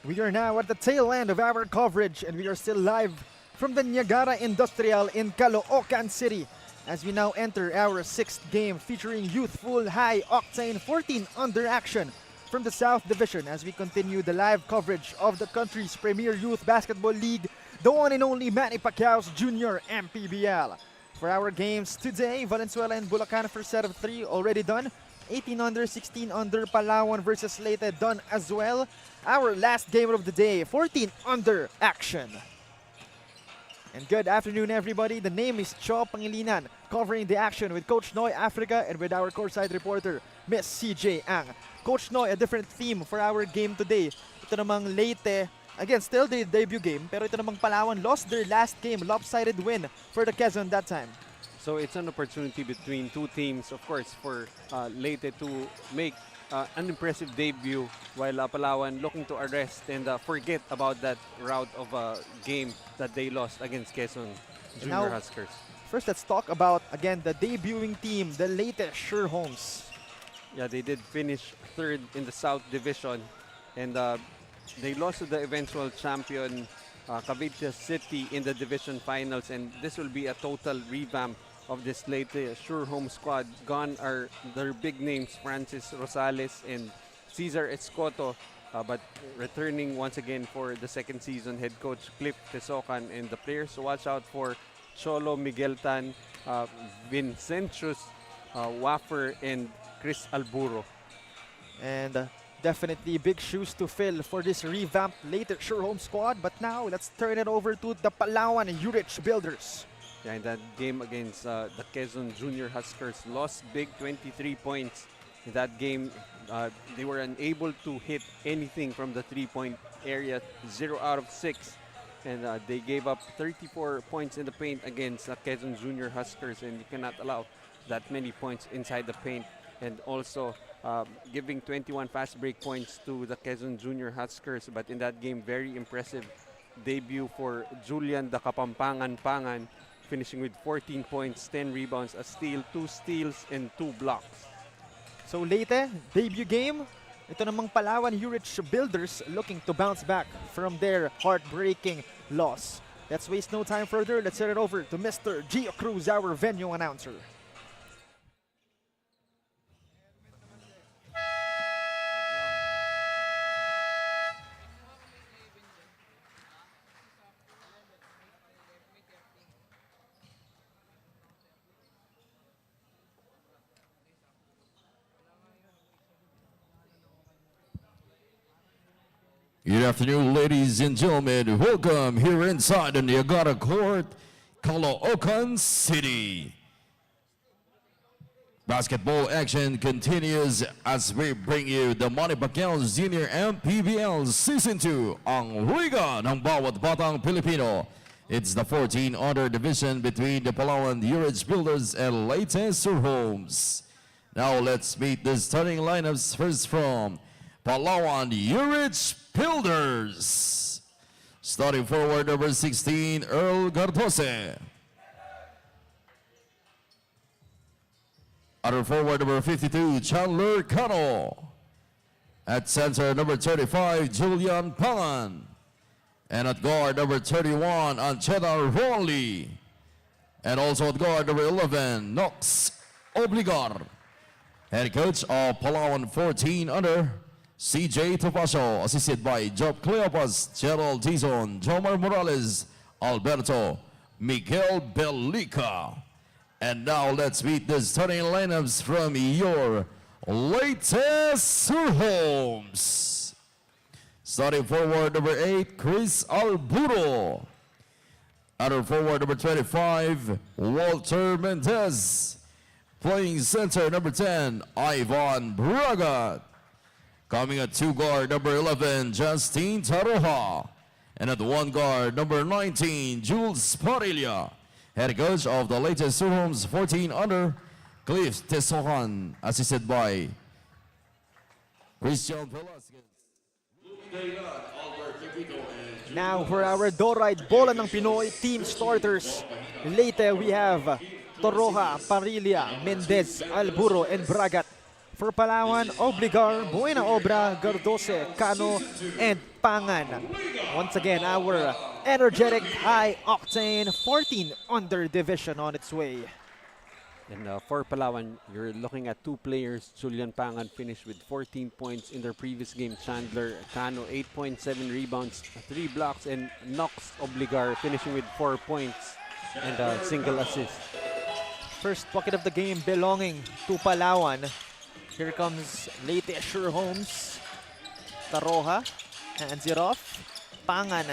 We are now at the tail end of our coverage and we are still live from the Niagara Industrial in Caloocan City as we now enter our 6th game featuring youthful high-octane 14-under action from the South Division as we continue the live coverage of the country's premier youth basketball league, the one and only Manny Pacquiao's Junior MPBL. For our games today, Valenzuela and Bulacan for set of 3 already done. 18-under, 16-under, Palawan versus Leyte done as well. Our last game of the day, 14-under action. And good afternoon, everybody. The name is Cho Pangilinan, covering the action with Coach Noy Africa and with our courtside reporter, Miss CJ Ang. Coach Noy, a different theme for our game today. Ito namang Leyte, again, still the debut game, pero ito namang Palawan lost their last game, lopsided win for the Quezon that time. So it's an opportunity between two teams, of course, for Leyte to make an impressive debut, while Palawan looking to arrest and forget about that route of a game that they lost against Quezon Junior Huskers. First, let's talk about, again, the debuting team, the Leyte Xur Homes. Yeah, they did finish 3rd in the South Division, and they lost to the eventual champion, Cavite City, in the division finals, and this will be a total revamp of this Leyte Xur Home squad. Gone are their big names, Francis Rosales and Cesar Escoto, but returning once again for the 2nd season, head coach Cliff Tesocan, and the players to watch out for Cholo Migueltan, Vincentius Waffer, and Chris Alburo. And definitely big shoes to fill for this revamped Leyte Xur Home squad. But now, let's turn it over to the Palawan Yurich Builders. Yeah, in that game against the Quezon Junior Huskers, lost big, 23 points. In that game, they were unable to hit anything from the 3-point area, 0 out of 6. And they gave up 34 points in the paint against the Quezon Junior Huskers, and you cannot allow that many points inside the paint. And also giving 21 fast break points to the Quezon Junior Huskers. But in that game, very impressive debut for Julian the Kapampangan-Pangan, finishing with 14 points, 10 rebounds, a steal, 2 steals, and 2 blocks. So Leyte, debut game. Ito namang Palawan Yurich Builders looking to bounce back from their heartbreaking loss. Let's waste no time further. Let's send it over to Mr. Gio Cruz, our venue announcer. Good afternoon, ladies and gentlemen. Welcome here inside the Niagara Court, Caloocan City. Basketball action continues as we bring you the Manny Pacquiao's Junior MPBL Season 2, ang Liga ng Bawat Batang Pilipino. It's the 14-under division between the Palawan Yurich Builders and Leyte Xur Homes. Now let's meet the starting lineups first from Palawan Yurich Builders. Starting forward, number 16, Earl Gartose. Other forward, number 52, Chandler Cano. At center, number 35, Julian Pangan. And at guard, number 31, Ancheta Ronley. And also at guard, number 11, Nox Obligar. Head coach of Palawan 14-under, CJ Topacio, assisted by Job Cleopas, Gerald Tizon, Jomar Morales, Alberto, Miguel Belica. And now let's meet the starting lineups from your Leyte Xur Homes. Starting forward, number 8, Chris Alburo. Other forward, number 25, Walter Mendez. Playing center, number 10, Ivan Braga. Coming at 2 guard, number 11, Justine Taroja. And at 1 guard, number 19, Jules Parilla. Head coach of the Leyte Xur Homes 14-under, Cliff Tesocan, assisted by Christian Velasquez. Now for our Dorite Bola ng Pinoy team starters. Leyte, we have Toroja, Parilla, Mendez, Alburo, and Bragat. For Palawan, Obligar, Buena Obra, Gardose, Cano, and Pangan. Once again, our energetic, high-octane 14 under division on its way. And for Palawan, you're looking at two players. Julian Pangan finished with 14 points in their previous game. Chandler Cano, 8.7 rebounds, 3 blocks, and Nox Obligar finishing with 4 points and a single assist. First bucket of the game belonging to Palawan. Here comes Leyte Xur Holmes. Taroja hands it off. Pangan,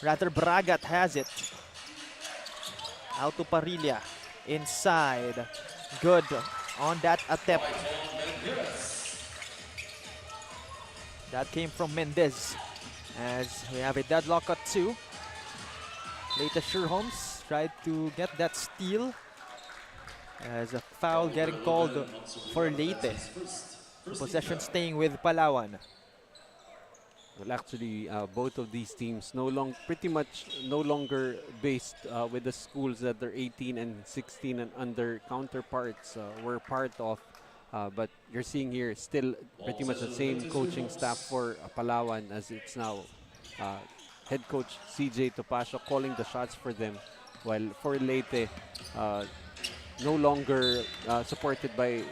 rather Bragat has it. Out to Parilla. Inside. Good on that attempt. That came from Mendez. As we have a deadlock at 2. Leyte Xur Holmes tried to get that steal. As a foul getting called for Leyte. Possession staying with Palawan. Well, actually, both of these teams pretty much no longer based with the schools that their 18 and 16 and under counterparts were part of. But you're seeing here still pretty much the same coaching staff for Palawan, as it's now head coach CJ Topacio calling the shots for them, while for Leyte, no longer supported by,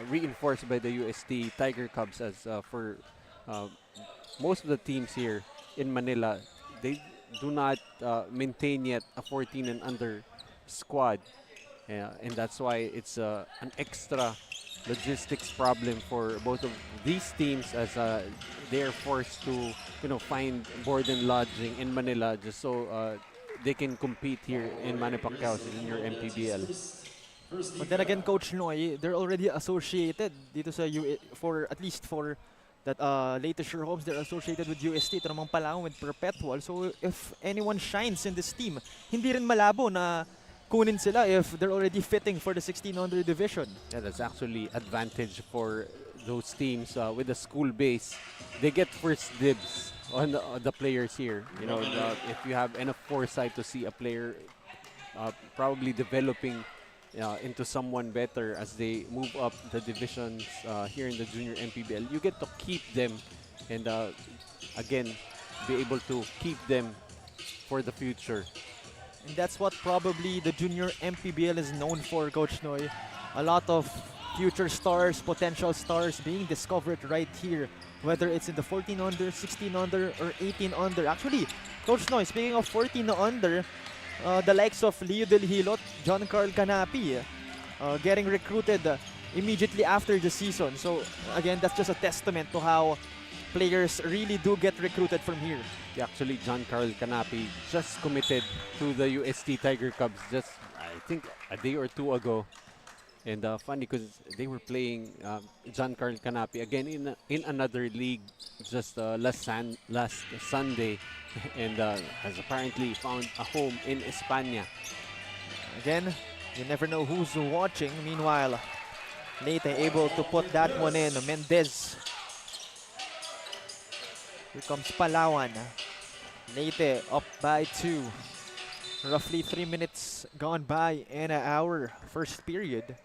reinforced by the UST Tiger Cubs, as for most of the teams here in Manila, they do not maintain yet a 14 and under squad. And that's why it's an extra logistics problem for both of these teams, as they're forced to find board and lodging in Manila just so they can compete here in Manny Pacquiao's junior MPBL. But then again, Coach Noy, they're already associated dito sa for at least for that Leyte Xur Holmes, they're associated with UST. Ito namang Palawan with Perpetual. So if anyone shines in this team, hindi rin malabo na kunin sila if they're already fitting for the 1600 division. Yeah, that's actually advantage for those teams with the school base. They get first dibs on the players here. If you have enough foresight to see a player probably developing into someone better as they move up the divisions here in the junior MPBL, you get to keep them and again be able to keep them for the future. And that's what probably the junior MPBL is known for, Coach Noy. A lot of future stars, potential stars being discovered right here, whether it's in the 14 under, 16 under, or 18 under. Actually, Coach Noy, speaking of 14 under, the likes of Leo Del Hilot, John Carl Canapi, getting recruited immediately after the season. So again, that's just a testament to how players really do get recruited from here. Actually, John Carl Canapi just committed to the UST Tiger Cubs just, I think, a day or two ago. And funny because they were playing John Carl Canapi again in another league just last Sunday, and has apparently found a home in España. Again, you never know who's watching. Meanwhile, Leyte able to put that one in. Mendez. Here comes Palawan. Leyte up by 2. Roughly 3 minutes gone by in our first period.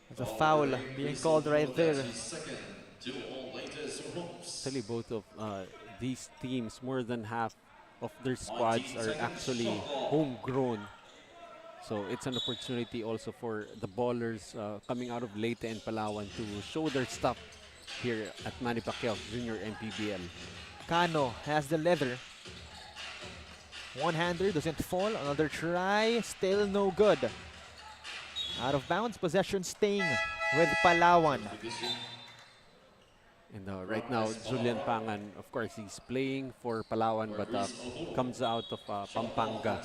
There's a foul being called right there. Actually, both of these teams, more than half of their squads are actually homegrown. So it's an opportunity also for the ballers coming out of Leyte and Palawan to show their stuff here at Manny Pacquiao Junior MPBL. Cano has the leather. One-hander doesn't fall. Another try. Still no good. Out of bounds. Possession staying with Palawan. And right now, Julian Pangan, of course, he's playing for Palawan, but comes out of Pampanga.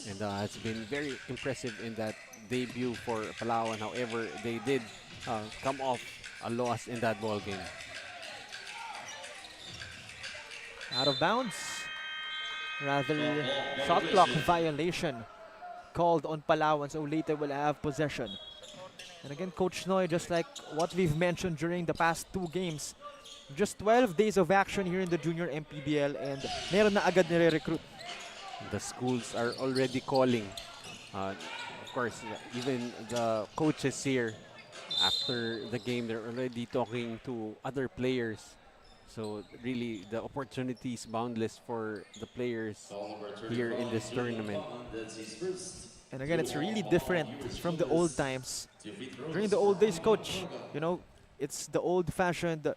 And has been very impressive in that debut for Palawan. However, they did come off a loss in that ball game. Out of bounds. Rather, shot clock violation called on Palawan, so Leyte will have possession. And again, Coach Noy, just like what we've mentioned during the past 2 games, just 12 days of action here in the junior MPBL, and meron na agad nire-recruit. The schools are already calling. Of course, even the coaches here, after the game, they're already talking to other players. So really, the opportunity is boundless for the players here in this tournament. And again, it's really different from the old times. During the old days, coach, you know, it's the old-fashioned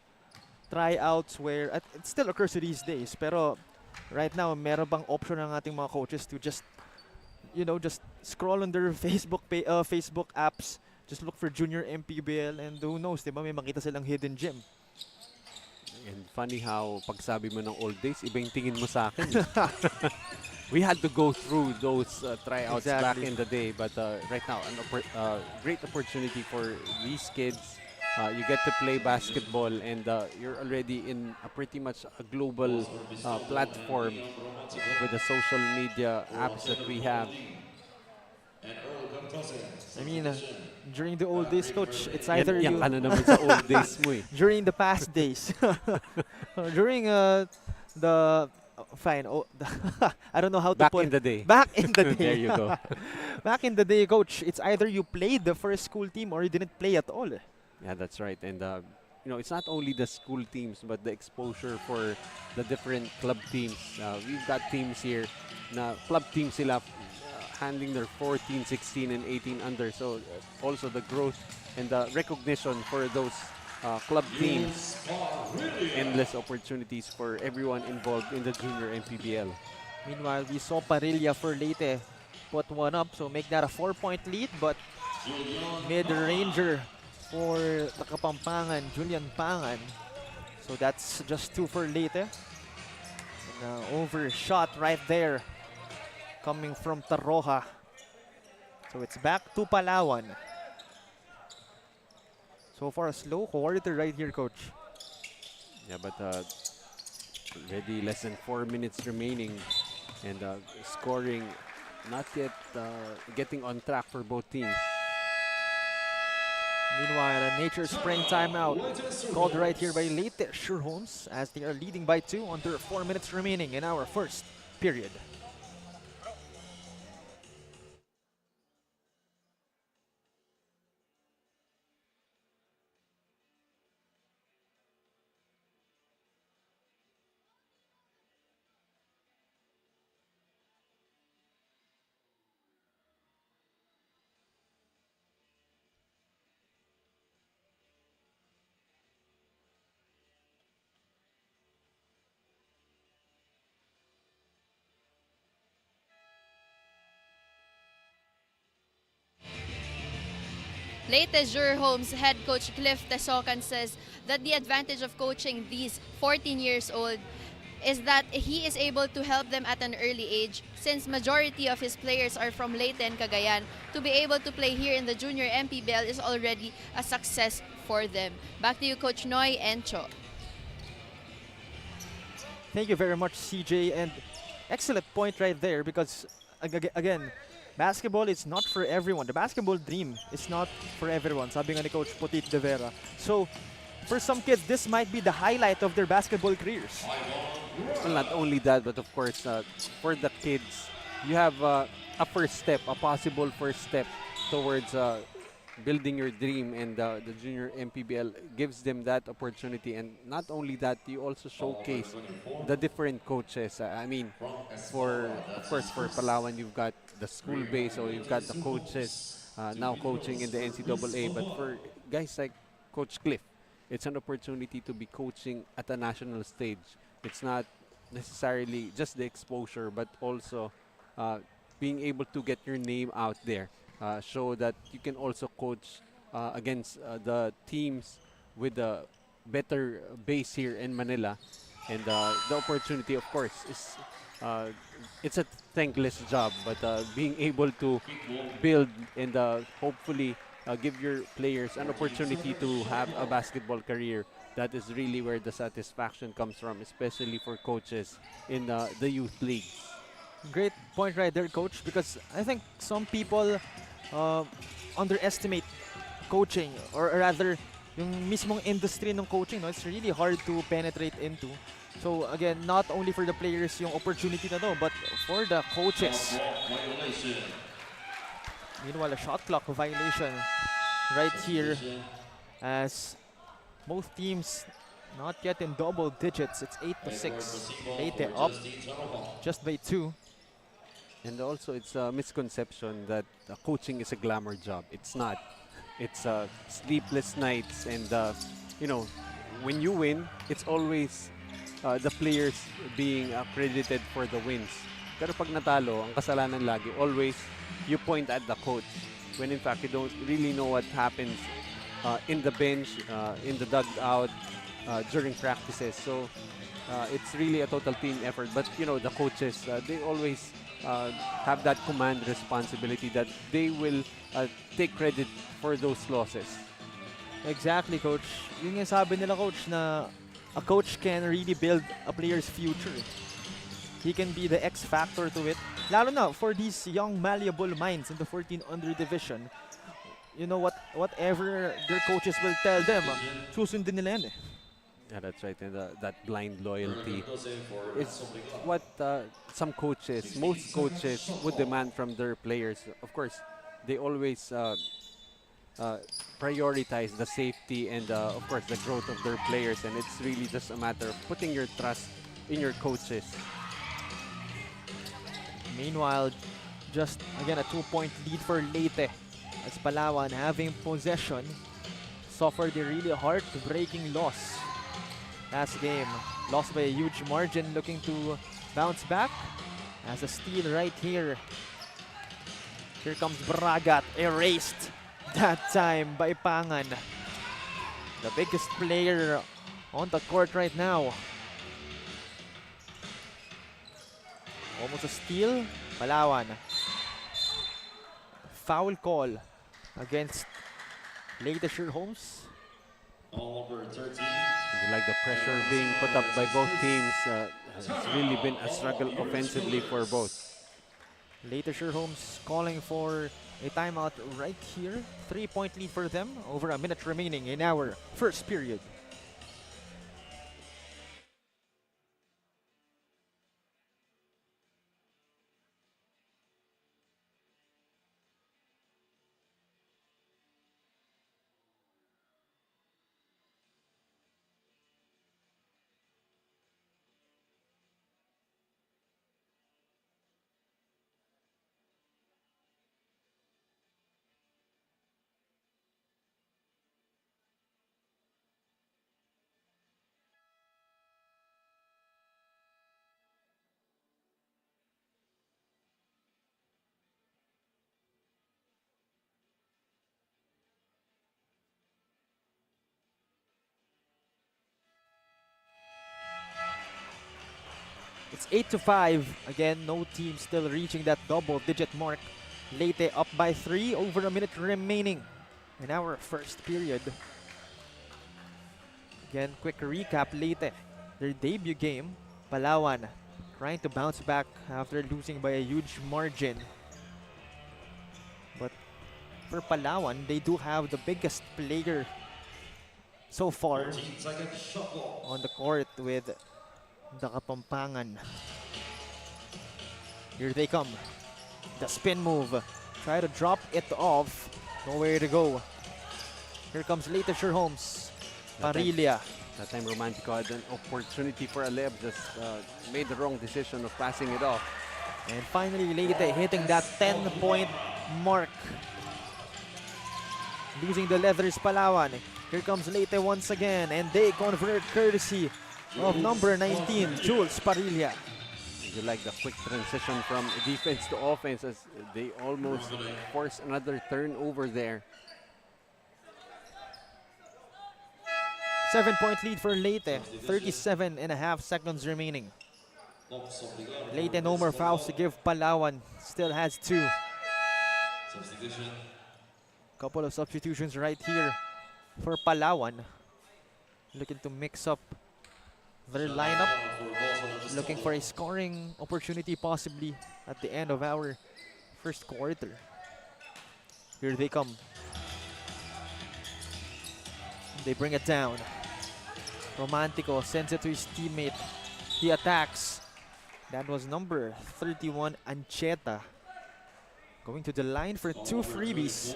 tryouts where it still occurs these days. Pero right now, meron bang option ng ating mga coaches to just, you know, just scroll on their Facebook apps, just look for junior MPBL, and who knows, diba, may makita silang hidden gem. And funny how pagsabi mo ng old days, iba yung tingin mo sa akin. We had to go through those tryouts back in the day, but right now, great opportunity for these kids. You get to play basketball, and you're already in a pretty much a global platform with the social media apps that we have. I mean, during the old days, coach, it's either Yan you... ka na naman sa old days mo eh. During the past days. During the... fine. I don't know how to Back put in the day. Back in the day. There you go. Back in the day, coach, it's either you played the first school team or you didn't play at all. Yeah, that's right. And you know, it's not only the school teams, but the exposure for the different club teams. We've got teams here na club teams sila handling their 14, 16, and 18 under. So also the growth and the recognition for those club teams. Endless opportunities for everyone involved in the junior MPBL. Meanwhile, we saw Parilla for Leyte put one up, so make that a 4-point lead, but mid-ranger for the Kapampangan, Julian Pangan. So that's just 2 for Leyte. And, overshot right there coming from Taroja. So it's back to Palawan. So far, a slow quarter right here, coach. Yeah, but already less than 4 minutes remaining, and scoring not yet getting on track for both teams. Meanwhile, a Nature Spring timeout called right here by Leyte Xur Homes as they are leading by 2 under 4 minutes remaining in our first period. Leyte Xur Homes head coach Cliff Tesocan says that the advantage of coaching these 14 years old is that he is able to help them at an early age, since majority of his players are from Leyte and Cagayan. To be able to play here in the junior MPBL is already a success for them. Back to you, Coach Noy and Cho. Thank you very much, CJ, and excellent point right there, because again, basketball is not for everyone. The basketball dream is not for everyone, sabi nga ni Coach Potit de Vera. So, for some kids, this might be the highlight of their basketball careers. Well, not only that, but of course, for the kids, you have a first step, a possible first step towards building your dream, and the junior MPBL gives them that opportunity. And not only that, you also showcase the different coaches. I mean, of course, for Palawan, you've got the school base, so you've got the coaches now coaching in the NCAA. But for guys like Coach Cliff, it's an opportunity to be coaching at a national stage. It's not necessarily just the exposure, but also being able to get your name out there. Show that you can also coach against the teams with a better base here in Manila. And the opportunity, of course, is it's a thankless job, but being able to build and hopefully give your players an opportunity to have a basketball career, that is really where the satisfaction comes from, especially for coaches in the youth leagues. Great point right there, Coach, because I think some people underestimate coaching, or rather, yung mismong industry ng coaching, no? It's really hard to penetrate into. So again, not only for the players yung opportunity na to, but for the coaches. Meanwhile, a shot clock violation right here as both teams not yet in double digits. It's 8-6. Leyte up just by 2. And also, it's a misconception that coaching is a glamour job. It's not. It's sleepless nights, and you know, when you win, it's always the players being credited for the wins. Pero pag natalo, ang kasalanan lagi, always you point at the coach, when in fact you don't really know what happens in the bench, in the dugout, during practices. So it's really a total team effort. But you know, the coaches, they always have that command responsibility that they will take credit for those losses. Exactly, Coach. Yung sabi nila, Coach, na a coach can really build a player's future. He can be the X factor to it. Lalo na for these young malleable minds in the 14 under division. You know, whatever their coaches will tell them, susundin nila yan eh. Yeah, that's right. And that blind loyalty is what some coaches, most coaches would demand from their players. Of course, they always prioritize the safety and, of course, the growth of their players. And it's really just a matter of putting your trust in your coaches. Meanwhile, just again a 2-point lead for Leyte as Palawan having possession suffered a really heart-breaking loss. Last game, lost by a huge margin, looking to bounce back as a steal right here. Here comes Bragat, erased that time by Pangan. The biggest player on the court right now. Almost a steal, Palawan. Foul call against Leyte Xur Homes. Like the pressure being put up by both teams has really been a struggle offensively for both. Leyte Xur Homes calling for a timeout right here. 3-point lead for them. Over a minute remaining in our first period. It's 8-5. Again, no team still reaching that double-digit mark. Leyte up by 3, over a minute remaining in our first period. Again, quick recap, Leyte, their debut game, Palawan, trying to bounce back after losing by a huge margin. But for Palawan, they do have the biggest player so far on the court with the Kapampangan. Here they come. The spin move. Try to drop it off. Nowhere to go. Here comes Leyte Xur Homes. Parilla. That time Romantico had an opportunity for a layup, just made the wrong decision of passing it off. And finally, Leyte hitting that 10-point mark. Losing the leathers, Palawan. Here comes Leyte once again, and they convert courtesy of number 19, Jules Parilla. You like the quick transition from defense to offense as they almost force another turnover there. 7-point lead for Leyte, 37.5 seconds remaining. Leyte no more fouls to give. Palawan still has 2. Couple of substitutions right here for Palawan. Looking to mix up their lineup. Looking for a scoring opportunity possibly at the end of our first quarter. Here they come. They bring it down. Romantico sends it to his teammate. He attacks. That was number 31, Ancheta. Going to the line for 2 freebies.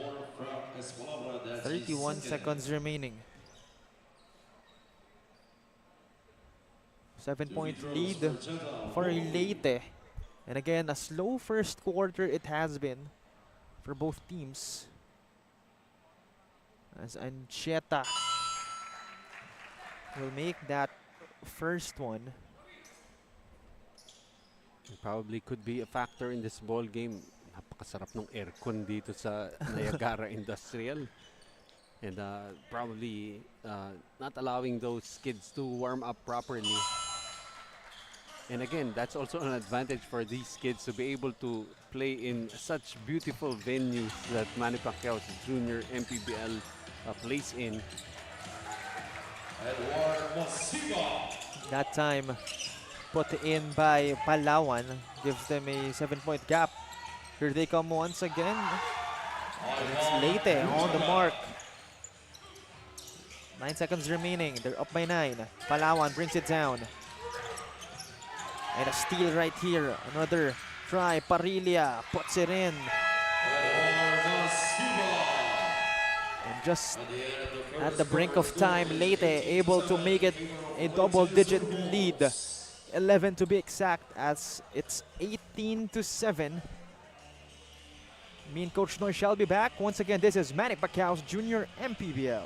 31 seconds remaining. 7-point lead for Leyte. And again, a slow first quarter it has been for both teams. As Anchieta will make that first one. It probably could be a factor in this ball game. Napakasarap ng aircon dito sa Niagara Industrial. And probably not allowing those kids to warm up properly. And again, that's also an advantage for these kids to be able to play in such beautiful venues that Manny Pacquiao's Junior MPBL plays in. That time put in by Palawan gives them a 7-point gap. Here they come once again. And it's Leyte on the mark. 9 seconds remaining. They're up by 9. Palawan brings it down. And a steal right here. Another try. Parilla puts it in. And just at the brink of time, Leyte able to make it a double-digit lead. 11 to be exact, as it's 18-7. Me and Coach Noy shall be back. Once again, this is Manny Pacquiao's Junior MPBL.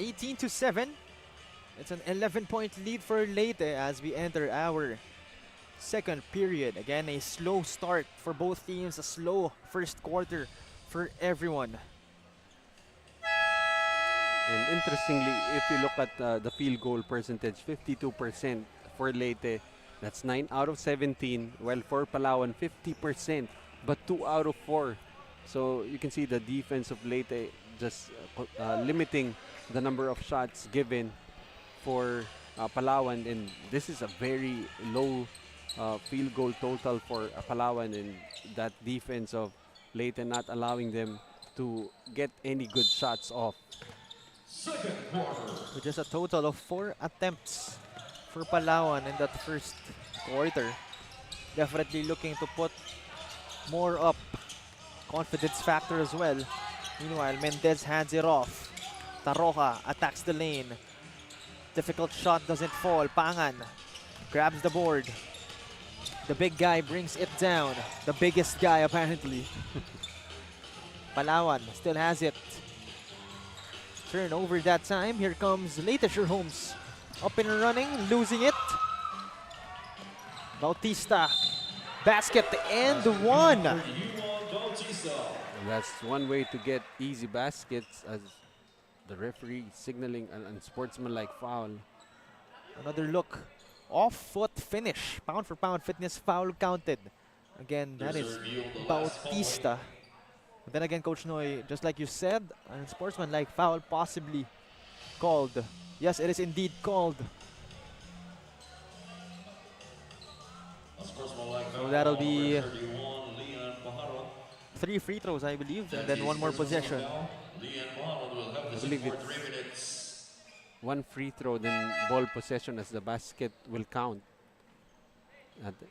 (18 to 7). It's an 11-point lead for Leyte as we enter our second period. Again, a slow start for both teams, a slow first quarter for everyone. And interestingly, if you look at the field goal percentage, 52% for Leyte. That's 9 out of 17. While for Palawan, 50%, but 2 out of 4. So you can see the defense of Leyte just limiting the number of shots given for Palawan. And this is a very low field goal total for Palawan, and that defense of Leyte not allowing them to get any good shots off. With just a total of 4 attempts for Palawan in that first quarter. Definitely looking to put more up. Confidence factor as well. Meanwhile, Mendez hands it off. Taroja attacks the lane. Difficult shot doesn't fall. Pangan grabs the board. The big guy brings it down. The biggest guy apparently. Palawan still has it. Turnover that time. Here comes Leyte Xur Homes. Up and running, losing it. Bautista. Basket and one. That's one way to get easy baskets, as the referee signaling an unsportsmanlike foul. Another look. Off-foot finish. Pound for pound fitness foul counted. Again, that is Bautista. But then again, Coach Noy, just like you said, an unsportsmanlike foul possibly called. Yes, it is indeed called. So that'll be 3 free throws, I believe, and then 1 more possession. I believe it's 1 free throw, then ball possession, as the basket will count.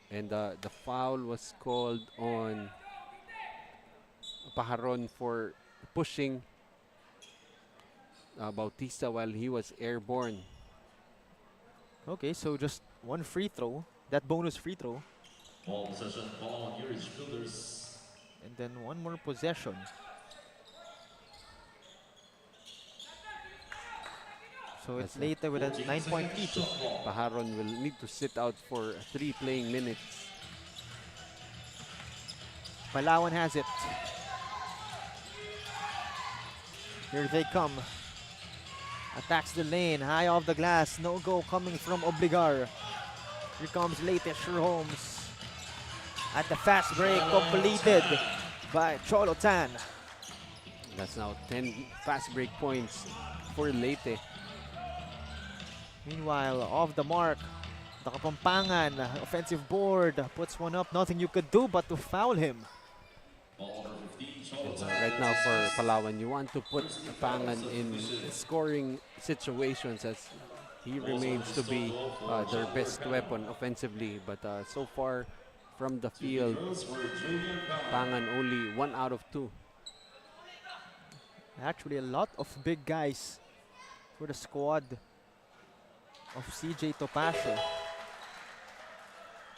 And the foul was called on Pajaron for pushing Bautista while he was airborne. Okay, so just 1 free throw. That bonus free throw. Ball possession, Palawan Yurich Builders. And then 1 more possession. So it's Leyte with a 9-point lead. Pajaron will need to sit out for 3 playing minutes. Palawan has it. Here they come. Attacks the lane, high off the glass. No go coming from Obligar. Here comes Leyte Xur. At the fast break, completed by Caloocan. That's now 10 fast break points for Leyte. Meanwhile, off the mark, the Kapampangan offensive board puts one up. Nothing you could do but to foul him. Ball number 15, And, Charlotte. right now for Palawan, you want to put Pangan in scoring situations as he remains to be their best weapon offensively. But so far from the field, Girls for Julian Pangan. Pangan only 1 out of 2. Actually, a lot of big guys for the squad of CJ Topacio.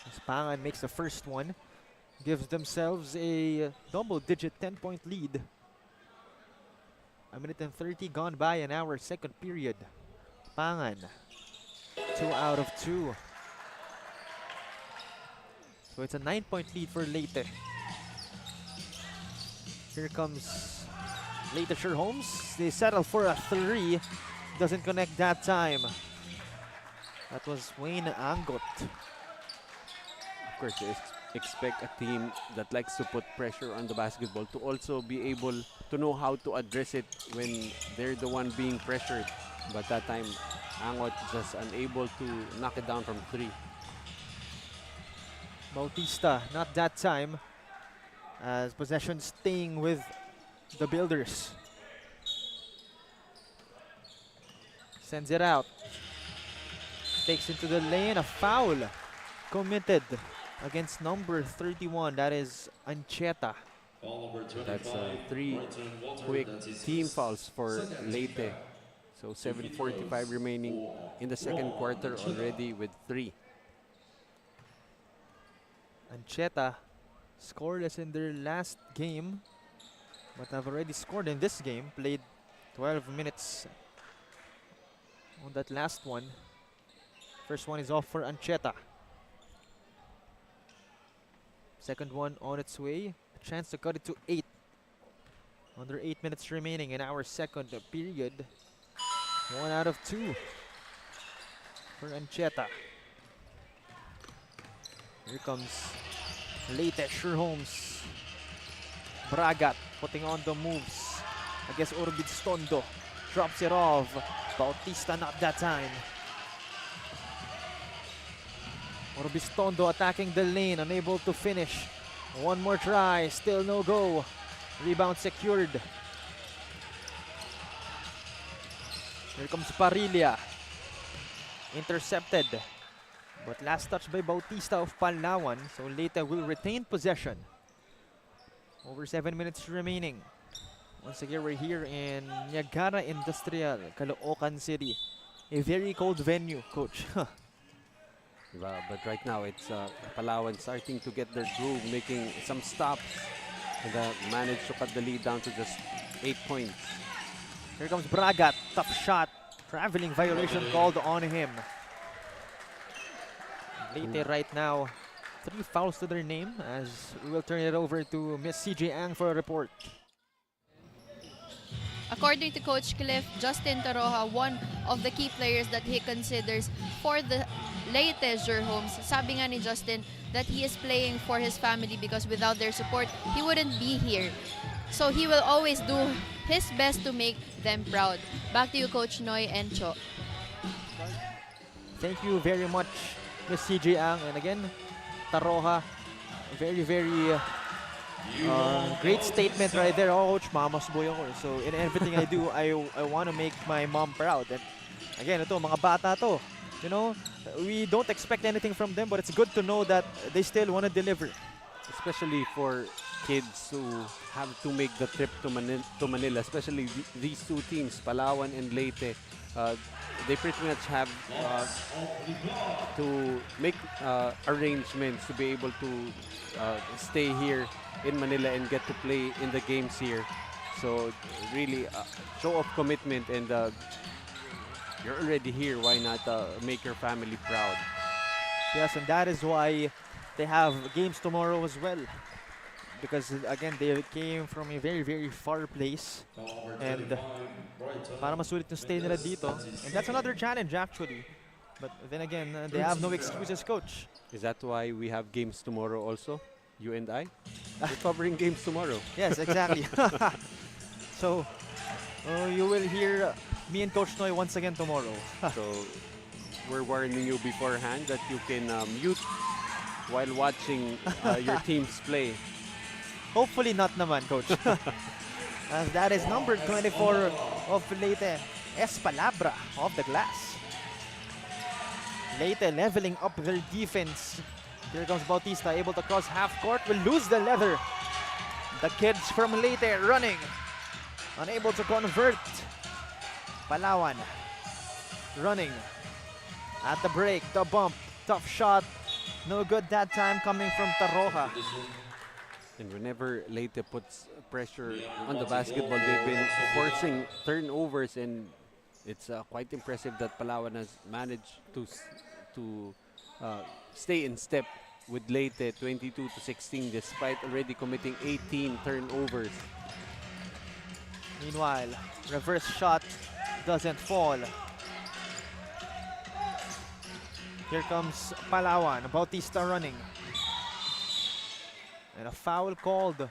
As Pangan makes the first one, gives themselves a double-digit 10-point lead. 1:30 gone by in our second period. Pangan, 2 out of 2. So it's a 9-point lead for Leyte. Here comes Leyte Xur. They settle for a 3. Doesn't connect that time. That was Wayne Angot. Of course, you expect a team that likes to put pressure on the basketball to also be able to know how to address it when they're the one being pressured. But that time, Angot just unable to knock it down from 3. Bautista, not that time. As possession staying with the Builders. Sends it out. Takes into the lane, a foul committed against number 31, that is Ancheta. Ball number 25. That's 3 Martin Walter. quick That's his team first fouls for second Leyte. team So 7:45 remaining in the second quarter already with 3. Ancheta scoreless in their last game, but have already scored in this game. Played 12 minutes on that last one. First one is off for Ancheta. Second one on its way. A chance to cut it to 8. Under 8 minutes remaining in our second period. 1 out of 2 for Ancheta. Here comes Leyte Xur. Bragat putting on the moves against Orbistondo. Drops it off. Bautista not that time. Orbistondo attacking the lane, unable to finish. One more try, still no go. Rebound secured. Here comes Parilla. Intercepted. But last touch by Bautista of Palawan, so Leyte will retain possession. Over 7 minutes remaining. Once again, we're here in Niagara Industrial, Caloocan City. A very cold venue, Coach. But right now, it's Palawan starting to get their groove, making some stops, and managed to cut the lead down to just 8 points. Here comes Bragat, tough shot. Traveling violation called on him. Leyte right now, 3 fouls to their name, as we will turn it over to Miss CJ Ang for a report. According to Coach Cliff, Justin Taroja, one of the key players that he considers for the Leyte Xur, sabi nga ni Justin that he is playing for his family because without their support, he wouldn't be here. So he will always do his best to make them proud. Back to you, Coach Noy and Cho. Thank you very much, Miss CJ Ang. And again, Taroja, very, very great statement right there. Oh, Coach, mama's boy ako. So in everything I do, I want to make my mom proud. And again, ito, mga bata to. You know, we don't expect anything from them, but it's good to know that they still want to deliver. Especially for kids who have to make the trip to Manila, especially these two teams, Palawan and Leyte. They pretty much have to make arrangements to be able to stay here in Manila and get to play in the games here. So really show of commitment, and you're already here, why not make your family proud? Yes, and that is why they have games tomorrow as well. because again they came from a very very far place, and para masulit yung stay nila dito, and that's another challenge actually. But then again, they have no excuses, coach. Is that why we have games tomorrow also? You and I? We're covering games tomorrow. Yes, exactly. So you will hear me and Coach Noy once again tomorrow. So we're warning you beforehand that you can mute while watching your teams play. Hopefully not naman, coach. As that is number 24 of Leyte, Espalabra off the glass. Leyte leveling up their defense. Here comes Bautista, able to cross half court, will lose the leather. The kids from Leyte running, unable to convert. Palawan running at the break, the bump, tough shot, no good that time coming from Taroja. And whenever Leyte puts pressure on the basketball, they've been forcing turnovers, and it's quite impressive that Palawan has managed to stay in step with Leyte 22-16 despite already committing 18 turnovers. Meanwhile, reverse shot doesn't fall. Here comes Palawan, Bautista running. And a foul called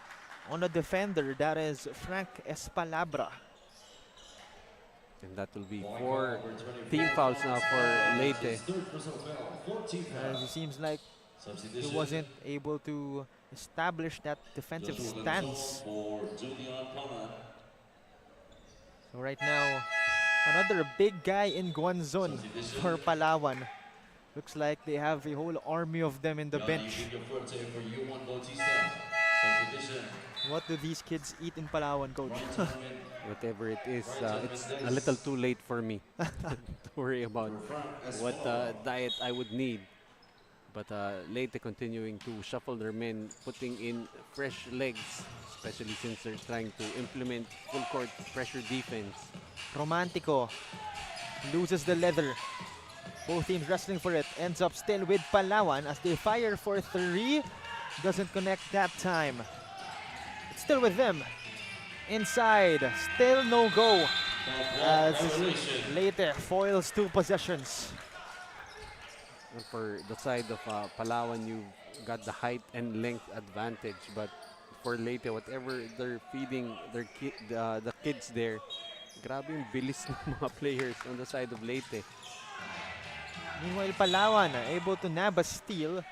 on the defender, that is Frank Espalabra. And that will be 4 team fouls now for Leyte. As it seems like he wasn't able to establish that defensive stance. So right now, another big guy in Guanzon for Palawan. Looks like they have a whole army of them in the bench. What do these kids eat in Palawan, coach? Whatever it is, it's a little too late for me to worry about what diet I would need. But Leyte continuing to shuffle their men, putting in fresh legs, especially since they're trying to implement full court pressure defense. Romantico loses the leather. Both teams wrestling for it. Ends up still with Palawan as they fire for 3. Doesn't connect that time. It's still with them. Inside, still no go. As Leyte foils 2 possessions. And for the side of Palawan, you've got the height and length advantage. But for Leyte, whatever they're feeding their the kids there, grabe yung bilis ng mga players on the side of Leyte. Meanwhile, Palawan able to nab a steal.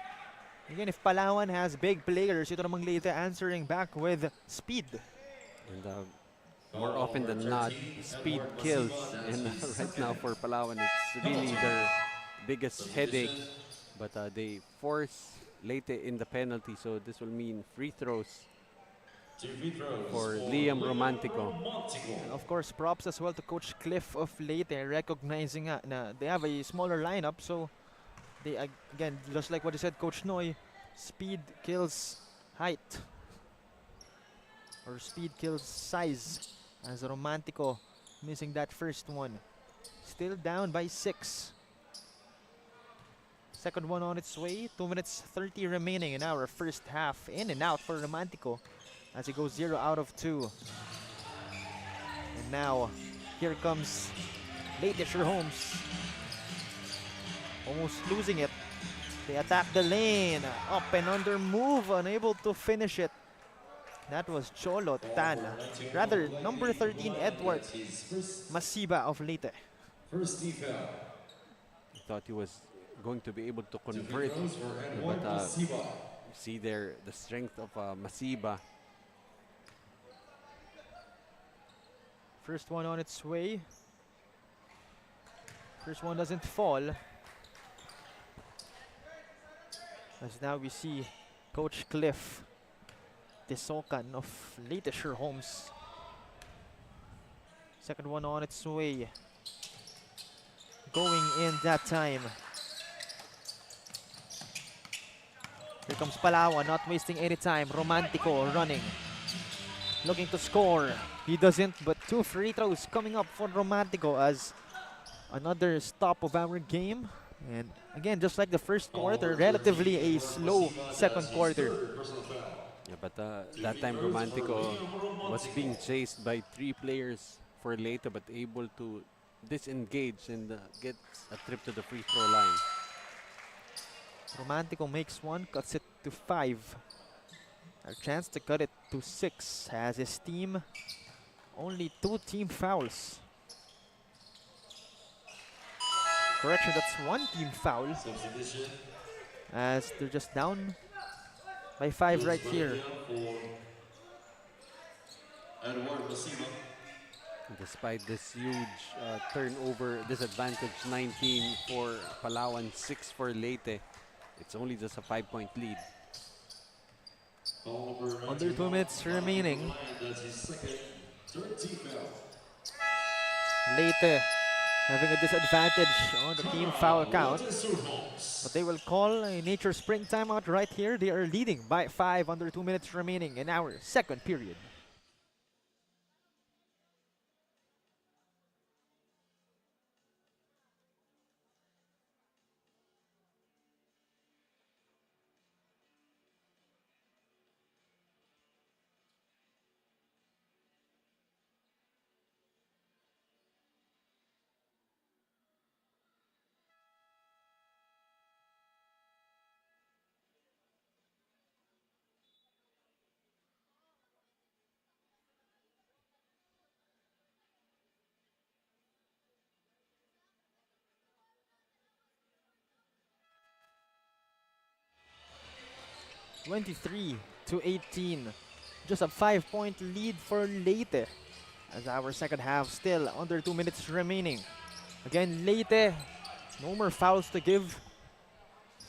Again, if Palawan has big players, ito namang Leyte answering back with speed. And more often than not, speed kills. And right now for Palawan, it's really their biggest headache. But they force Leyte in the penalty, so this will mean free throws for Liam Romantico. And of course, props as well to Coach Cliff of Leyte, recognizing na they have a smaller lineup, so they again, just like what you said, Coach Noy, speed kills height, or speed kills size, as Romantico missing that first one. Still down by 6. Second one on its way. 2 minutes 30 remaining in our first half. In and out for Romantico as he goes 0 out of 2. And now, here comes Leyte Xur Homes. Almost losing it. They attack the lane. Up and under move. Unable to finish it. That was Cholo Tan. Rather, number 13, Edward Masiba of Leyte. Thought he was going to be able to convert, but see there the strength of Masiba. First one on its way. First one doesn't fall. As now we see Coach Cliff Caloocan of Leyte Xur Homes. Second one on its way. Going in that time. Here comes Palawan, not wasting any time. Romantico running. Looking to score. He doesn't, but 2 free throws coming up for Romantico as another stop of our game. And again, just like the first quarter, relatively a slow second quarter. Yeah, but that time Romantico was being chased by 3 players for Leyte, but able to disengage and get a trip to the free throw line. Romantico makes one, cuts it to 5. A chance to cut it to 6 as his team only 2 team fouls. Correction, that's 1 team foul Substitution. as they're just down by 5 right here. Edward Basima. Despite this huge turnover disadvantage, 19 for Palawan, 6 for Leyte. It's only just a 5-point lead. Under 2 minutes remaining. That's his second, third team foul. Leyte having a disadvantage on the team foul count. Leyte Xur. But they will call a nature spring timeout right here. They are leading by 5 under 2 minutes remaining in our second period. (23-18). Just a 5-point lead for Leyte as our second half still under 2 minutes remaining. Again, Leyte, no more fouls to give.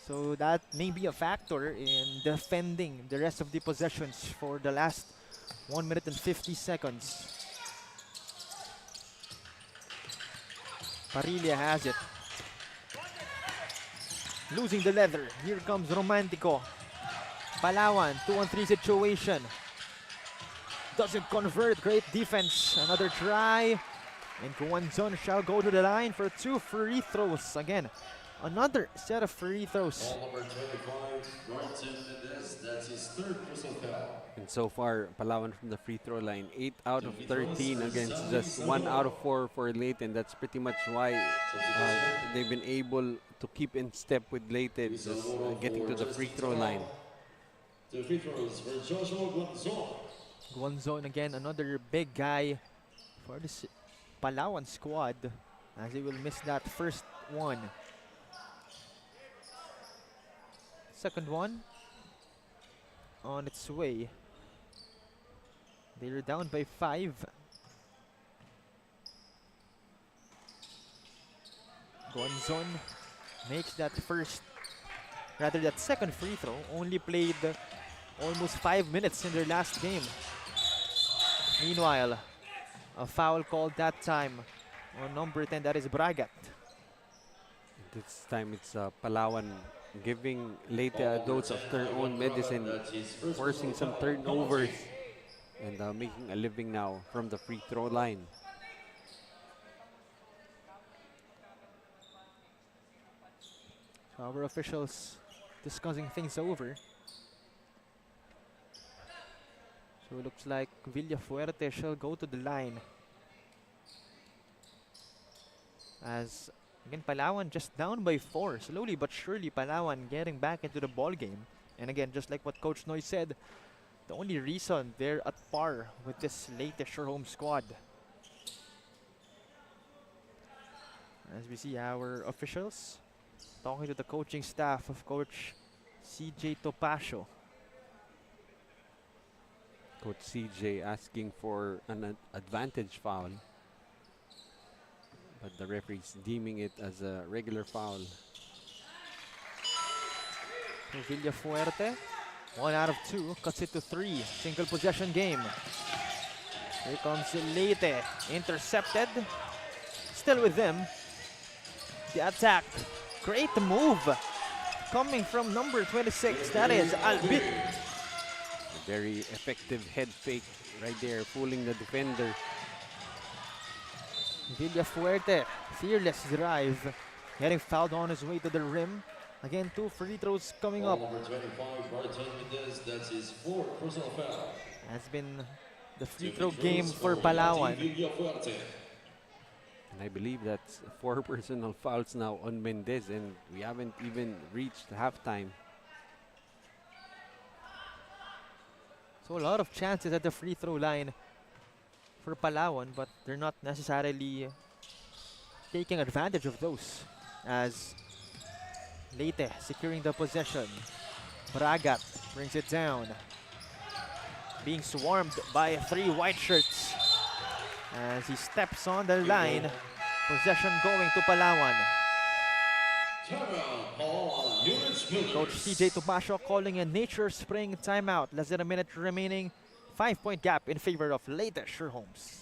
So that may be a factor in defending the rest of the possessions for the last 1 minute and 50 seconds. Parilla has it. Losing the leather. Here comes Romantico. Palawan, 2-on-3 situation. Doesn't convert, great defense. Another try. And Guanzon shall go to the line for 2 free throws. Again, another set of free throws. Ball number 25, Martin Mendez. That's his third personal foul. And so far, Palawan from the free throw line, 8 out of 13 against just 1 out of 4 for Leyte. And that's pretty much why they've been able to keep in step with Leyte, just getting to the free throw line. The free throws for Joshua Guanzon. Guanzon again, another big guy for this Palawan squad as he will miss that first one. Second one on its way. They're down by 5. Guanzon makes that second free throw. Only played almost 5 minutes in their last game. Meanwhile, a foul called that time on number 10, that is Bragat. This time it's Palawan giving Leyte a dose of their own medicine, forcing some turnovers and making a living now from the free throw line. So our officials discussing things over. So it looks like Villafuerte shall go to the line. As again, Palawan just down by 4. Slowly but surely, Palawan getting back into the ball game. And again, just like what Coach Noy said, the only reason they're at par with this Leyte Xur home squad. As we see our officials talking to the coaching staff of Coach CJ Topacio. Coach CJ asking for an advantage foul, but the referee's deeming it as a regular foul. So Villafuerte, 1 out of 2, cuts it to 3. Single possession game. Here comes Leyte, intercepted. Still with them. The attack, great move coming from number 26. That is Albit. Very effective head fake right there, fooling the defender. Villafuerte, fearless drive, getting fouled on his way to the rim. Again, 2 free throws coming Ball up. number 25, Barton Mendez, that's his fourth personal foul. Has been the free Two throw free game throws for Leyte Palawan. Xur. And I believe that's 4 personal fouls now on Mendez, and we haven't even reached halftime. So a lot of chances at the free throw line for Palawan, but they're not necessarily taking advantage of those, as Leyte securing the possession. Bragat brings it down. Being swarmed by 3 white shirts as he steps on the line. Possession going to Palawan. Timeout, Palawan Yurich. Coach TJ Tomasio calling a nature spring timeout. Less than a minute remaining. 5-point gap in favor of Leyte Xur Homes.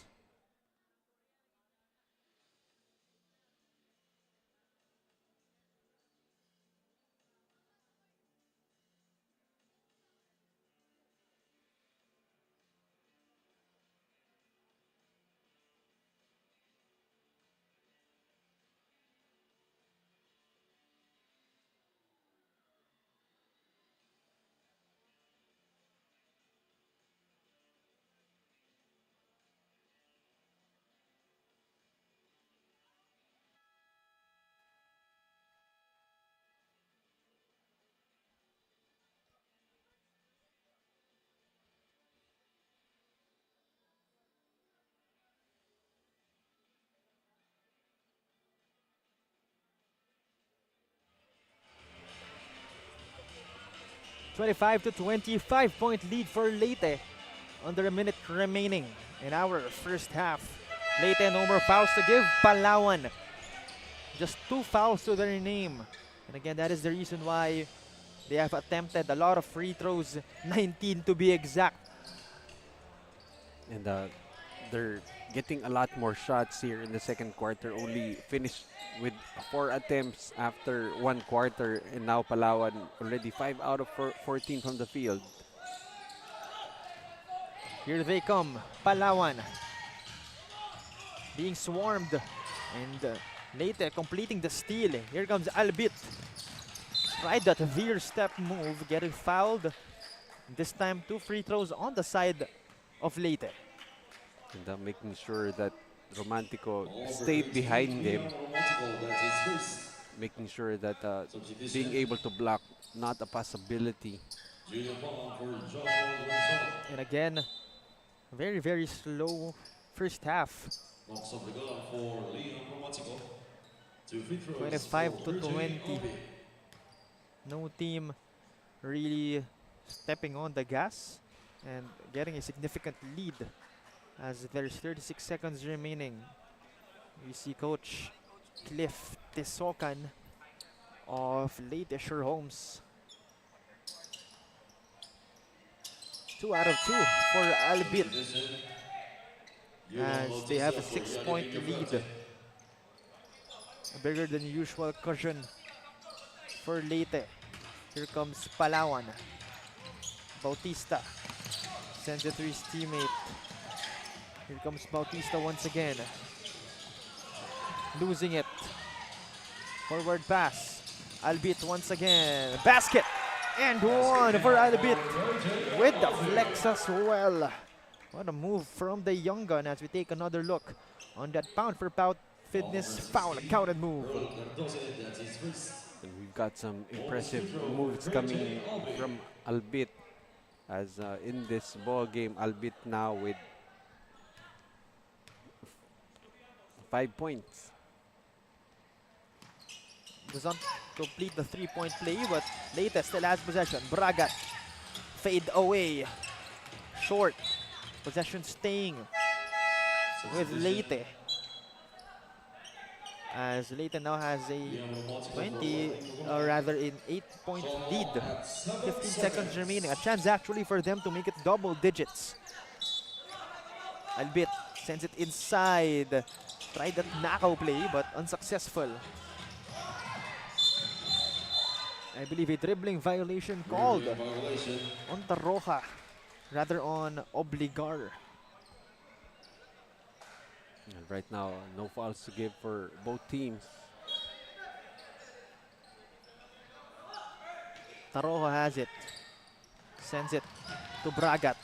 (25-20), 5-point lead for Leyte. Under a minute remaining in our first half. Leyte no more fouls to give. Palawan just 2 fouls to their name. And again, that is the reason why they have attempted a lot of free throws, 19 to be exact. And they're getting a lot more shots here in the second quarter. Only finished with 4 attempts after 1 quarter, and now Palawan already 5 out of 14 from the field. Here they come, Palawan being swarmed, and Leyte completing the steal. Here comes Albit. Tried that veer step move, getting fouled. This time 2 free throws on the side of Leyte. And making sure that Romantico stayed behind him, making sure that being able to block not a possibility. And again, very, very slow first half. 25-20. No team really stepping on the gas and getting a significant lead as there's 36 seconds remaining. We see Coach Cliff Caloocan of Leyte Xur Homes. 2 out of 2 for Albit as they have a 6-point lead. A bigger than usual cushion for Leyte. Here comes Palawan. Bautista sends it to his teammate. Here comes Bautista once again. Losing it. Forward pass. Albit once again. Basket! And 1 for Albit with the flex as well. What a move from the young gun as we take another look on that pound for pound fitness foul counted move. And we've got some impressive moves coming from Albit, as in this ball game, Albit now with 5 points. Doesn't complete the 3-point play, but Leyte still has possession. Bragat fade away. Short. Possession staying with Leyte. As Leyte now has a 20, or rather an 8-point lead. 15 seconds remaining. A chance actually for them to make it double digits. Albit sends it inside. Tried that knockout play but unsuccessful. I believe a dribbling violation called on Taroja, rather on Obligar. And right now, no fouls to give for both teams. Tarojo has it. Sends it to Bragat.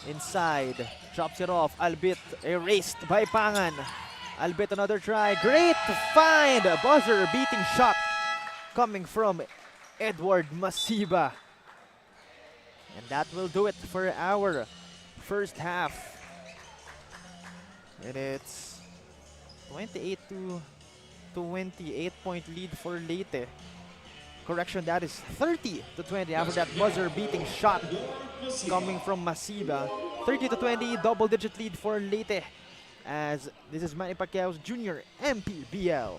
Inside. Drops it off. Albit erased by Pangan. Albit another try. Great find. Buzzer beating shot coming from Edward Masiba. And that will do it for our first half. And it's 28 to 28 point lead for Leyte. Correction, that is 30 to 20 after that buzzer beating shot coming from Masiba. 30 to 20, double digit lead for Leyte, as this is Manny Pacquiao's junior MPBL.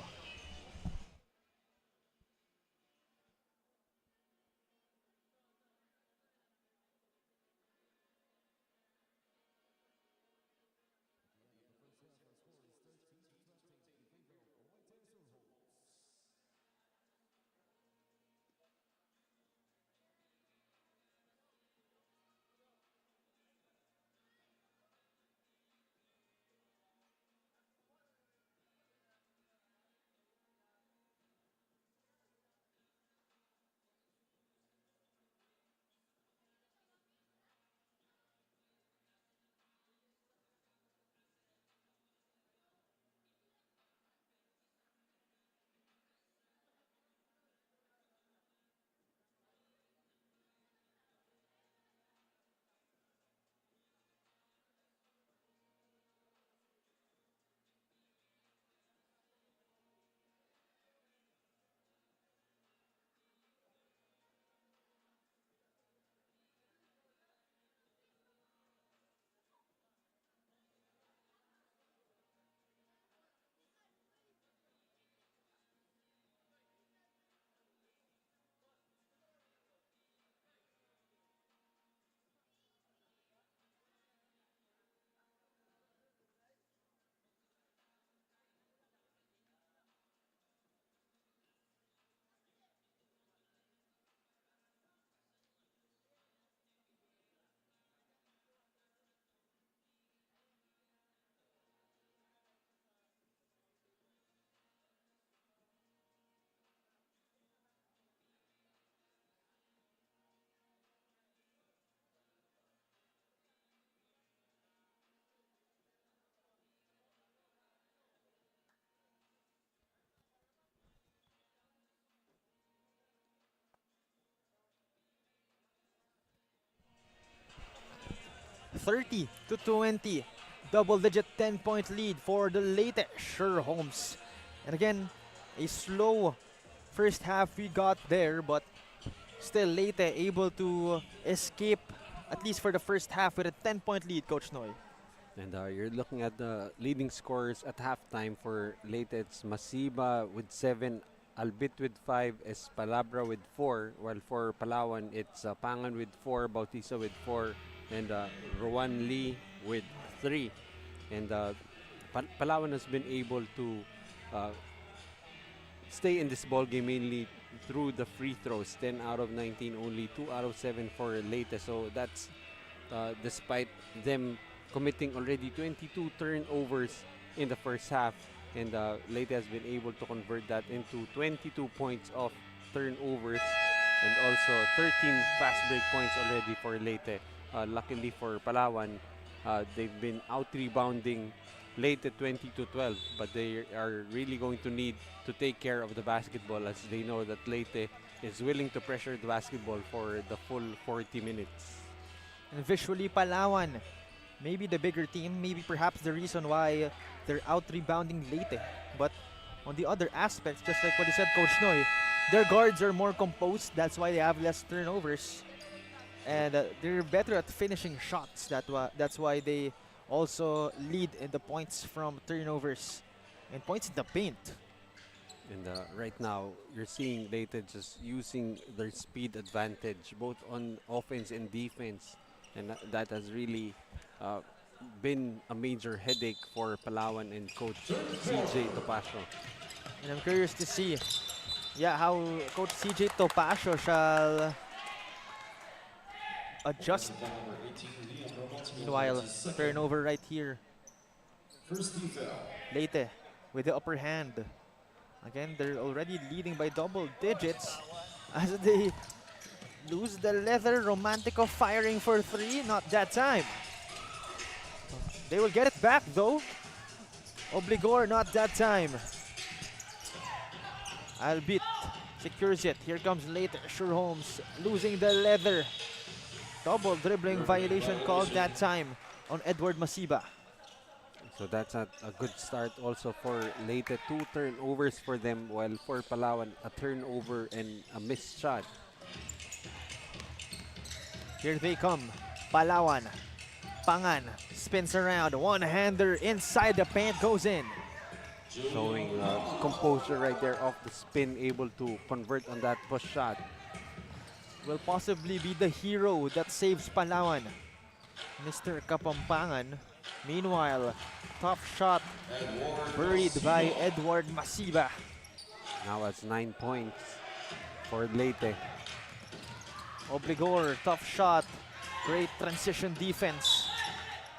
$30 to 20. Double-digit 10-point lead for the Leyte Xur Homes. And again, a slow first half we got there, but still Leyte able to escape, at least for the first half, with a 10-point lead, Coach Noy. And you're looking at the leading scorers at halftime for Leyte. It's Masiba with 7, Albit with 5, Espalabra with 4, while for Palawan it's Pangan with 4, Bautista with 4, and Rowan Lee with 3. And Palawan has been able to stay in this ball game mainly through the free throws. 10 out of 19, only 2 out of 7 for Leyte. So that's despite them committing already 22 turnovers in the first half, and Leyte has been able to convert that into 22 points of turnovers and also 13 fast break points already for Leyte. Luckily for Palawan, they've been out-rebounding Leyte 20 to 12, but they are really going to need to take care of the basketball, as they know that Leyte is willing to pressure the basketball for the full 40 minutes. And visually, Palawan, maybe the bigger team, maybe perhaps the reason why they're out-rebounding Leyte. But on the other aspects, just like what you said, Coach Noy, their guards are more composed. That's why they have less turnovers. And they're better at finishing shots. That's why they also lead in the points from turnovers and points in the paint. And right now, you're seeing Leyte just using their speed advantage, both on offense and defense. And that has really been a major headache for Palawan and Coach CJ Topacio. And I'm curious to see how Coach CJ Topacio shall adjust. Meanwhile, turnover right here. Leyte with the upper hand. Again, they're already leading by double digits as they lose the leather. Romantico firing for three. Not that time. They will get it back though. Obligor, not that time. Albit secures it. Here comes Leyte Xur Holmes losing the leather. Double dribbling violation called that time on Edward Masiba. So that's a good start also for Leyte. 2 turnovers for them, while for Palawan, a turnover and a missed shot. Here they come. Palawan. Pangan spins around. One-hander inside the paint goes in. Showing composure right there off the spin, able to convert on that push shot. Will possibly be the hero that saves Palawan. Mr. Kapampangan. Meanwhile, tough shot buried by Edward Masiba. Now it's 9 points for Leyte. Obligor, tough shot. Great transition defense.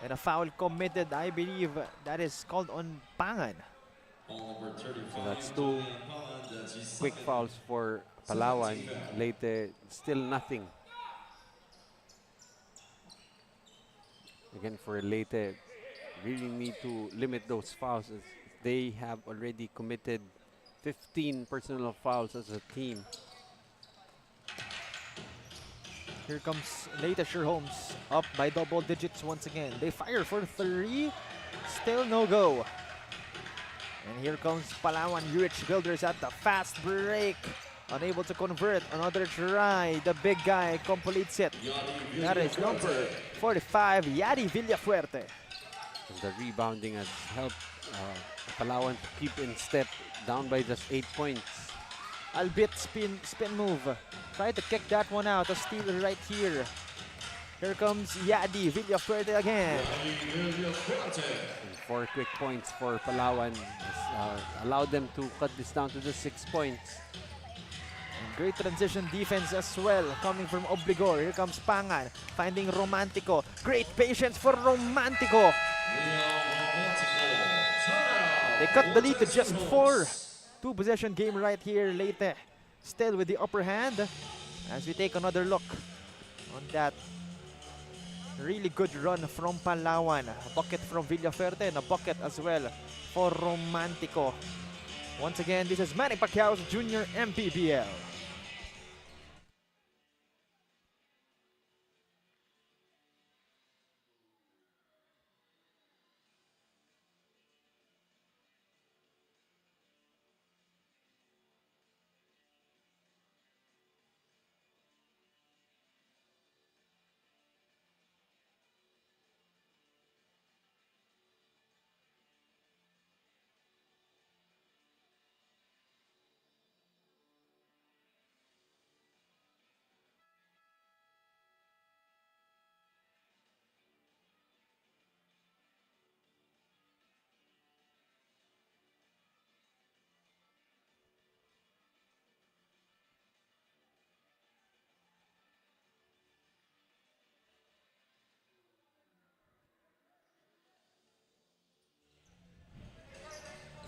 And a foul committed, I believe that is called on Pangan. So that's 2 quick fouls for Palawan. Leyte still nothing. Again, for Leyte, really need to limit those fouls, as they have already committed 15 personal fouls as a team. Here comes Leyte Xur Holmes up by double digits once again. They fire for three, still no go. And here comes Palawan Yurich Builders at the fast break. Unable to convert, another try. The big guy completes it. That is number 45, Yadi Villafuerte. And the rebounding has helped Palawan to keep in step, down by just 8 points. Albit spin move. Try to kick that one out. A steal right here. Here comes Yadi Villafuerte again. And 4 quick points for Palawan has allowed them to cut this down to just 6 points. And great transition defense as well coming from Obligor. Here comes Pangan finding Romantico. Great patience for Romantico. They cut the lead to just 4. 2-possession game right here. Leyte still with the upper hand as we take another look on that really good run from Palawan. A bucket from Villafuerte and a bucket as well for Romantico. Once again, this is Manny Pacquiao's Junior MPBL.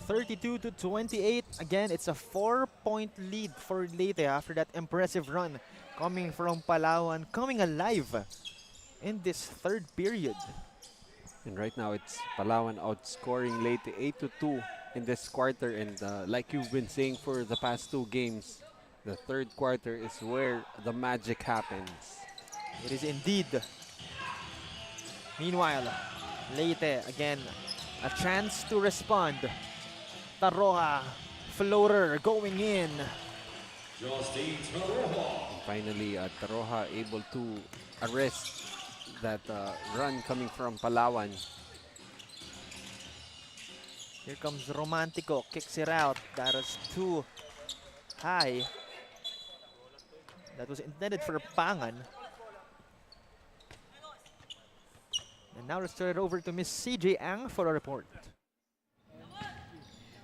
(32-28). Again, it's a 4-point lead for Leyte after that impressive run coming from Palawan, coming alive in this third period. And right now, it's Palawan outscoring Leyte 8-2 in this quarter. And like you've been saying for the past 2 games, the third quarter is where the magic happens. It is indeed. Meanwhile, Leyte again, a chance to respond. Taroha, floater going in. And finally, Taroha able to arrest that run coming from Palawan. Here comes Romantico, kicks it out. That is too high. That was intended for Pangan. And now let's turn it over to Miss CJ Ang for a report.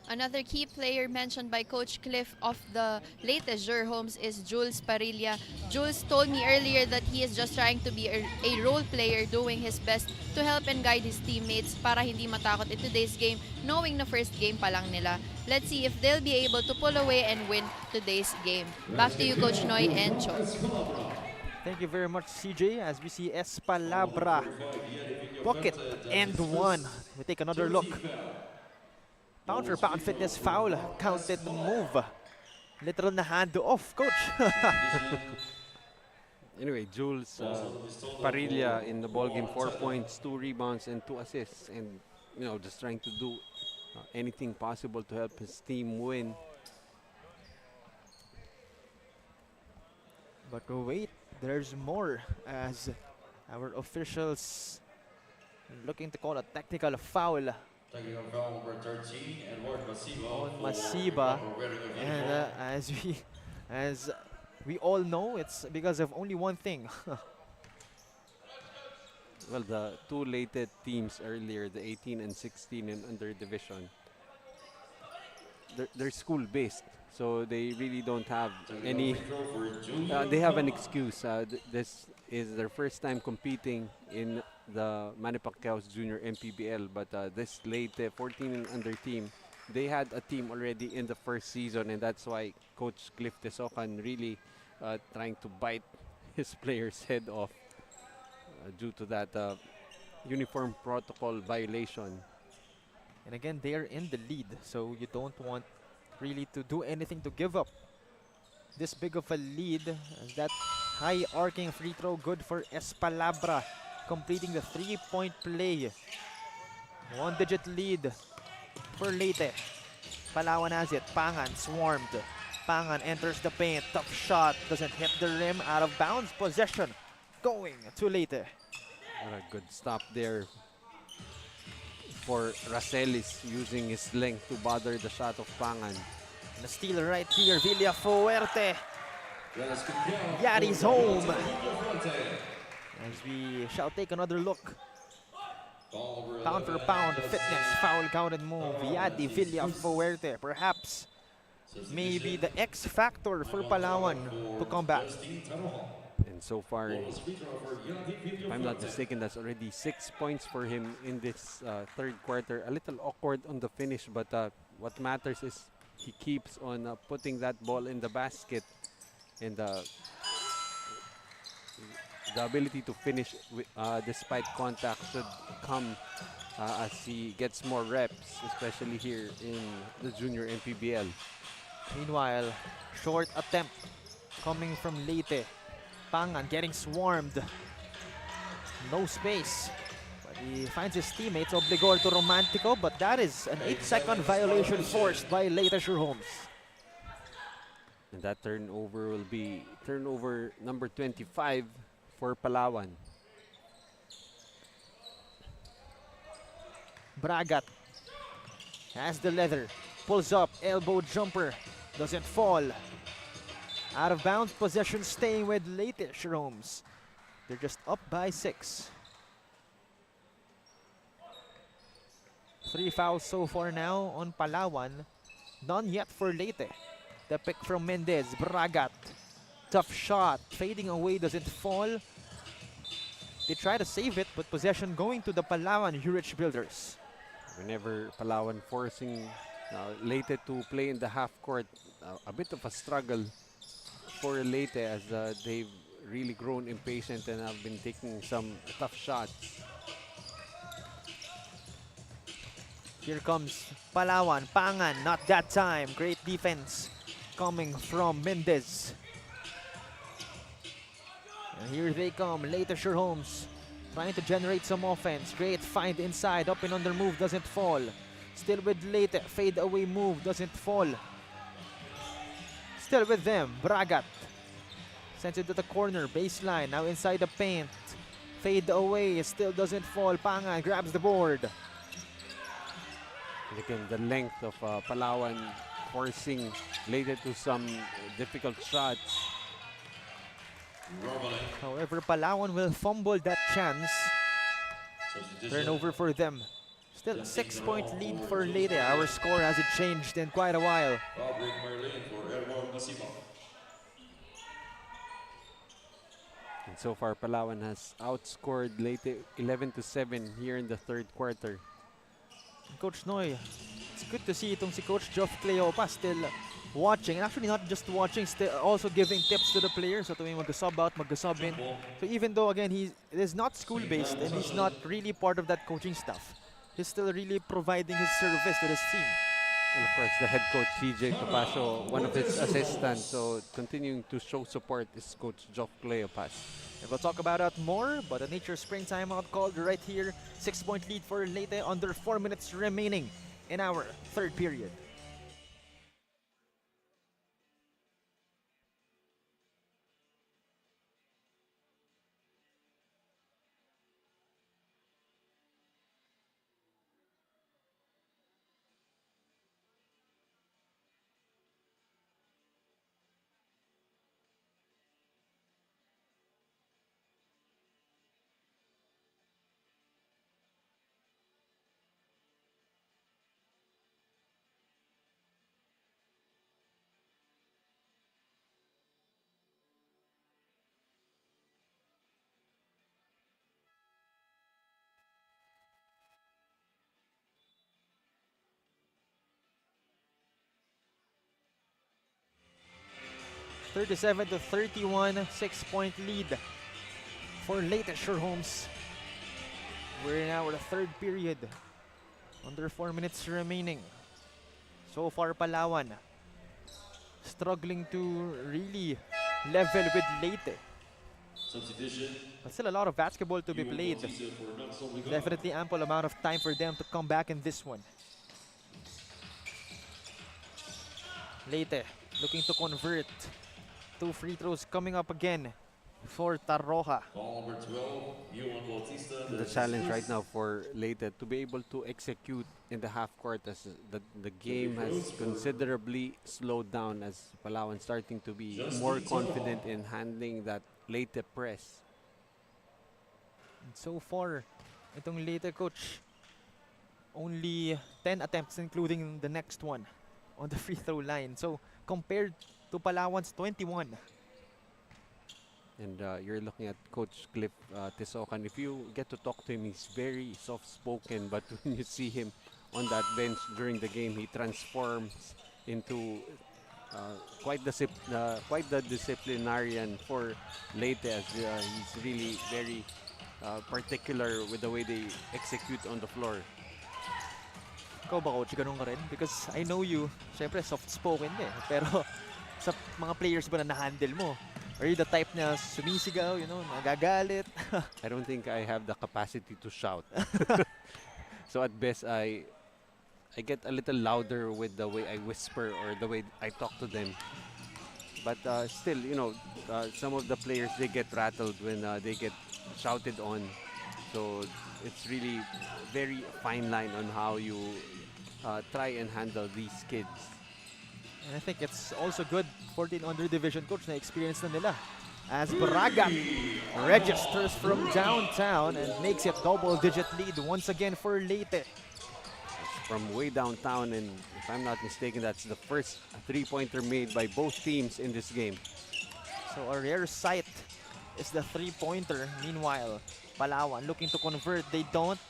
Another key player mentioned by Coach Cliff of the Leyte Xur Homes is Jules Parilla. Jules told me earlier that he is just trying to be a role player, doing his best to help and guide his teammates para hindi matakot in today's game, knowing na first game pa lang nila. Let's see if they'll be able to pull away and win today's game. Back to you, Coach Noy and Cho. Thank you very much, CJ, as we see Espalabra bucket and one. We take another look. Pound for pound fitness foul, counted move. Literal na hand off, coach. Anyway, Jules Parilla in the ballgame, 4 points, 2 rebounds, and 2 assists. And, you know, just trying to do anything possible to help his team win. But wait, there's more, as our officials looking to call a technical foul Technical foul number 13, Edward Masiba. on for Masiba. proper wearing of And uniform. as we all know, it's because of only one thing. Well, the two Leyte teams earlier, the 18 and 16 in under division, they're school-based, so they really don't have any. They have an excuse. This is their first time competing in the Manny Pacquiao's Junior MPBL, but this Leyte 14 and under team, they had a team already in the first season, and that's why Coach Cliff Tesocan really trying to bite his players' head off due to that uniform protocol violation. And again, they're in the lead, so you don't want really to do anything to give up this big of a lead, as that high arcing free throw good for Espalabra, completing the 3-point play. 1-digit lead for Leyte. Palawan has it. Pangan swarmed. Pangan enters the paint. Tough shot. Doesn't hit the rim. Out of bounds. Possession going to Leyte. What a good stop there for Racelis, using his length to bother the shot of Pangan. And a steal right here. Villafuerte. Yadi's home. As we shall take another look. Pound for pound, fitness, foul counted move. Yadi Villafuerte, perhaps maybe the X factor for Palawan to come back. And so far, if I'm not mistaken, that's already 6 points for him in this third quarter. A little awkward on the finish, but what matters is he keeps on putting that ball in the basket, and the ability to finish despite contact should come as he gets more reps, especially here in the Junior MPBL. Meanwhile, short attempt coming from Leyte. Pangan getting swarmed. No space. But he finds his teammates. Obligor to Romantico, but that is an 8-second violation forced by Leyte Xur Homes. And that turnover will be turnover number 25 for Palawan. Bragat has the leather. Pulls up. Elbow jumper. Doesn't fall. Out of bounds. Possession staying with Leyte Xur Homes. They're just up by 6. 3 fouls so far now on Palawan. None yet for Leyte. The pick from Mendez. Bragat. Tough shot. Fading away. Doesn't fall. They try to save it, but possession going to the Palawan Yurich Builders. Whenever Palawan forcing Leyte to play in the half court, a bit of a struggle for Leyte, as they've really grown impatient and have been taking some tough shots. Here comes Palawan. Pangan, not that time. Great defense coming from Mendez. And here they come. Leyte Xur Homes trying to generate some offense. Great find inside. Up and under move. Doesn't fall. Still with Leyte. Fade away move. Doesn't fall. Still with them. Bragat sends it to the corner. Baseline. Now inside the paint. Fade away. Still doesn't fall. Pangan grabs the board. And again, the length of Palawan forcing Leyte to some difficult shots. However, Palawan will fumble that chance. Turnover for them. Still a 6-point lead for Leyte. Our score hasn't changed in quite a while. And so far, Palawan has outscored Leyte 11-7 here in the third quarter. Coach Noy, it's good to see itong si Coach Geoff Cleopa still watching, and actually not just watching, also giving tips to the players. So tuwing mag-sub out, mag-sub in. So even though again it is not school-based and he's not really part of that coaching staff, he's still really providing his service to this team. And of course, the head coach CJ Topacio, one of his assistants, so continuing to show support is Coach Joff Cleopas. And we'll talk about that more, but a nature spring timeout called right here. 6-point lead for Leyte, under 4 minutes remaining in our third period. (37-31), 6-point lead for Leyte Xur Homes. We're in our third period. Under 4 minutes remaining. So far, Palawan struggling to really level with Leyte. Subdivision. But still a lot of basketball to be played. Definitely ample amount of time for them to come back in this one. Leyte looking to convert. 2 free throws coming up again for Tarroja. Ball number 12, Yuan Bautista. The challenge right now for Leyte to be able to execute in the half court as the game has considerably slowed down as Palawan starting to be more confident in handling that Leyte press. And so far, itong Leyte coach, only 10 attempts including the next one on the free throw line. So compared to Palawan's 21. And you're looking at Coach Cliff Tisocan. If you get to talk to him, he's very soft-spoken. But when you see him on that bench during the game, he transforms into quite the disciplinarian for Leyte, as he's really very particular with the way they execute on the floor. Ikaw ba, coach? Ganun ka rin? Because I know you, syempre soft-spoken eh. Pero sa mga players ba na na-handle mo? Are you the type na sumisigaw, you know, nagagalit? I don't think I have the capacity to shout. So at best, I get a little louder with the way I whisper or the way I talk to them. But still, you know, some of the players, they get rattled when they get shouted on. So it's really very fine line on how you try and handle these kids. And I think it's also good 14 under division coach na experience na nila. As Braga registers from downtown and makes it double-digit lead once again for Leyte. From way downtown, and if I'm not mistaken, that's the first three-pointer made by both teams in this game. So a rare sight is the three-pointer. Meanwhile, Palawan looking to convert, they don't.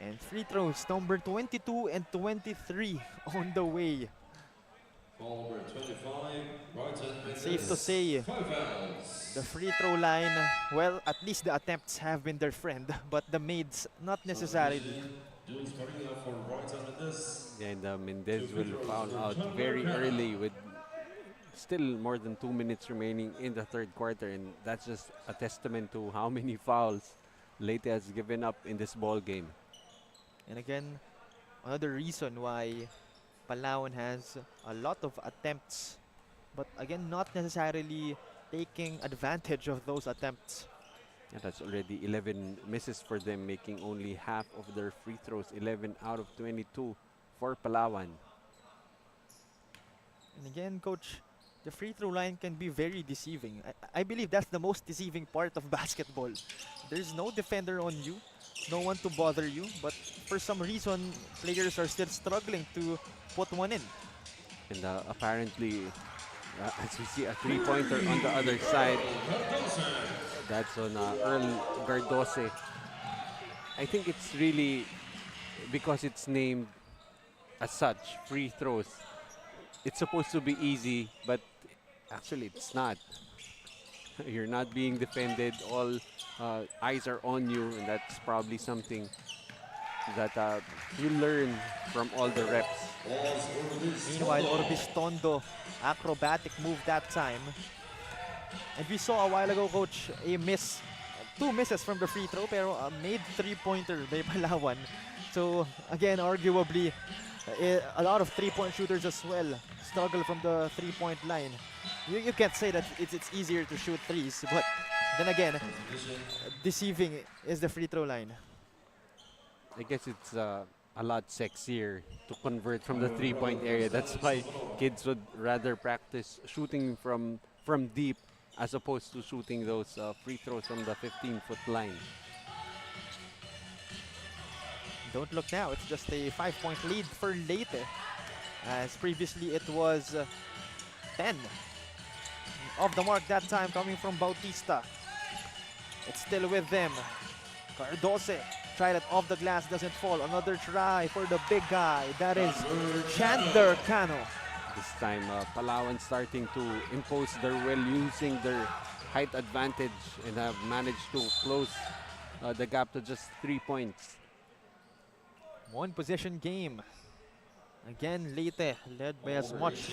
And free throws number 22 and 23 on the way. Ball number 25, Brighton. Safe to say, the free throw line, well, at least the attempts have been their friend, but the maids not necessarily. Duels starting out for Brighton Mendez. And Mendez will foul out very early with still more than 2 minutes remaining in the third quarter, and that's just a testament to how many fouls Leyte has given up in this ball game. And again, another reason why Palawan has a lot of attempts, but again, not necessarily taking advantage of those attempts. And that's already 11 misses for them, making only half of their free throws, 11 out of 22 for Palawan. And again, coach, the free throw line can be very deceiving. I believe that's the most deceiving part of basketball. There's no defender on you, no one to bother you, but for some reason, players are still struggling to put one in. And apparently, as we see a three-pointer on the other side, that's on Earl Gardose. I think it's really because it's named as such, free throws. it's supposed to be easy, but actually it's not. You're not being defended. All eyes are on you, and that's probably something that you learn from all the reps. Meanwhile, Orbistondo, acrobatic move that time. And we saw a while ago, Coach, a miss. Two misses from the free throw, pero made three-pointer by Palawan. So, again, arguably, a lot of three-point shooters as well struggle from the three-point line. You can't say that it's easier to shoot threes, but then again, deceiving is the free throw line. I guess it's a lot sexier to convert from the three-point area. That's why kids would rather practice shooting from deep as opposed to shooting those free throws from the 15-foot line. Don't look now, it's just a 5-point lead for Leyte. As previously it was 10. Off the mark that time coming from Bautista. It's still with them. Cardose, try that off the glass, doesn't fall. Another try for the big guy. That is Chandler Cano. This time, Palawan starting to impose their will using their height advantage and have managed to close the gap to just 3 points. One possession game. Again, Leyte led by as much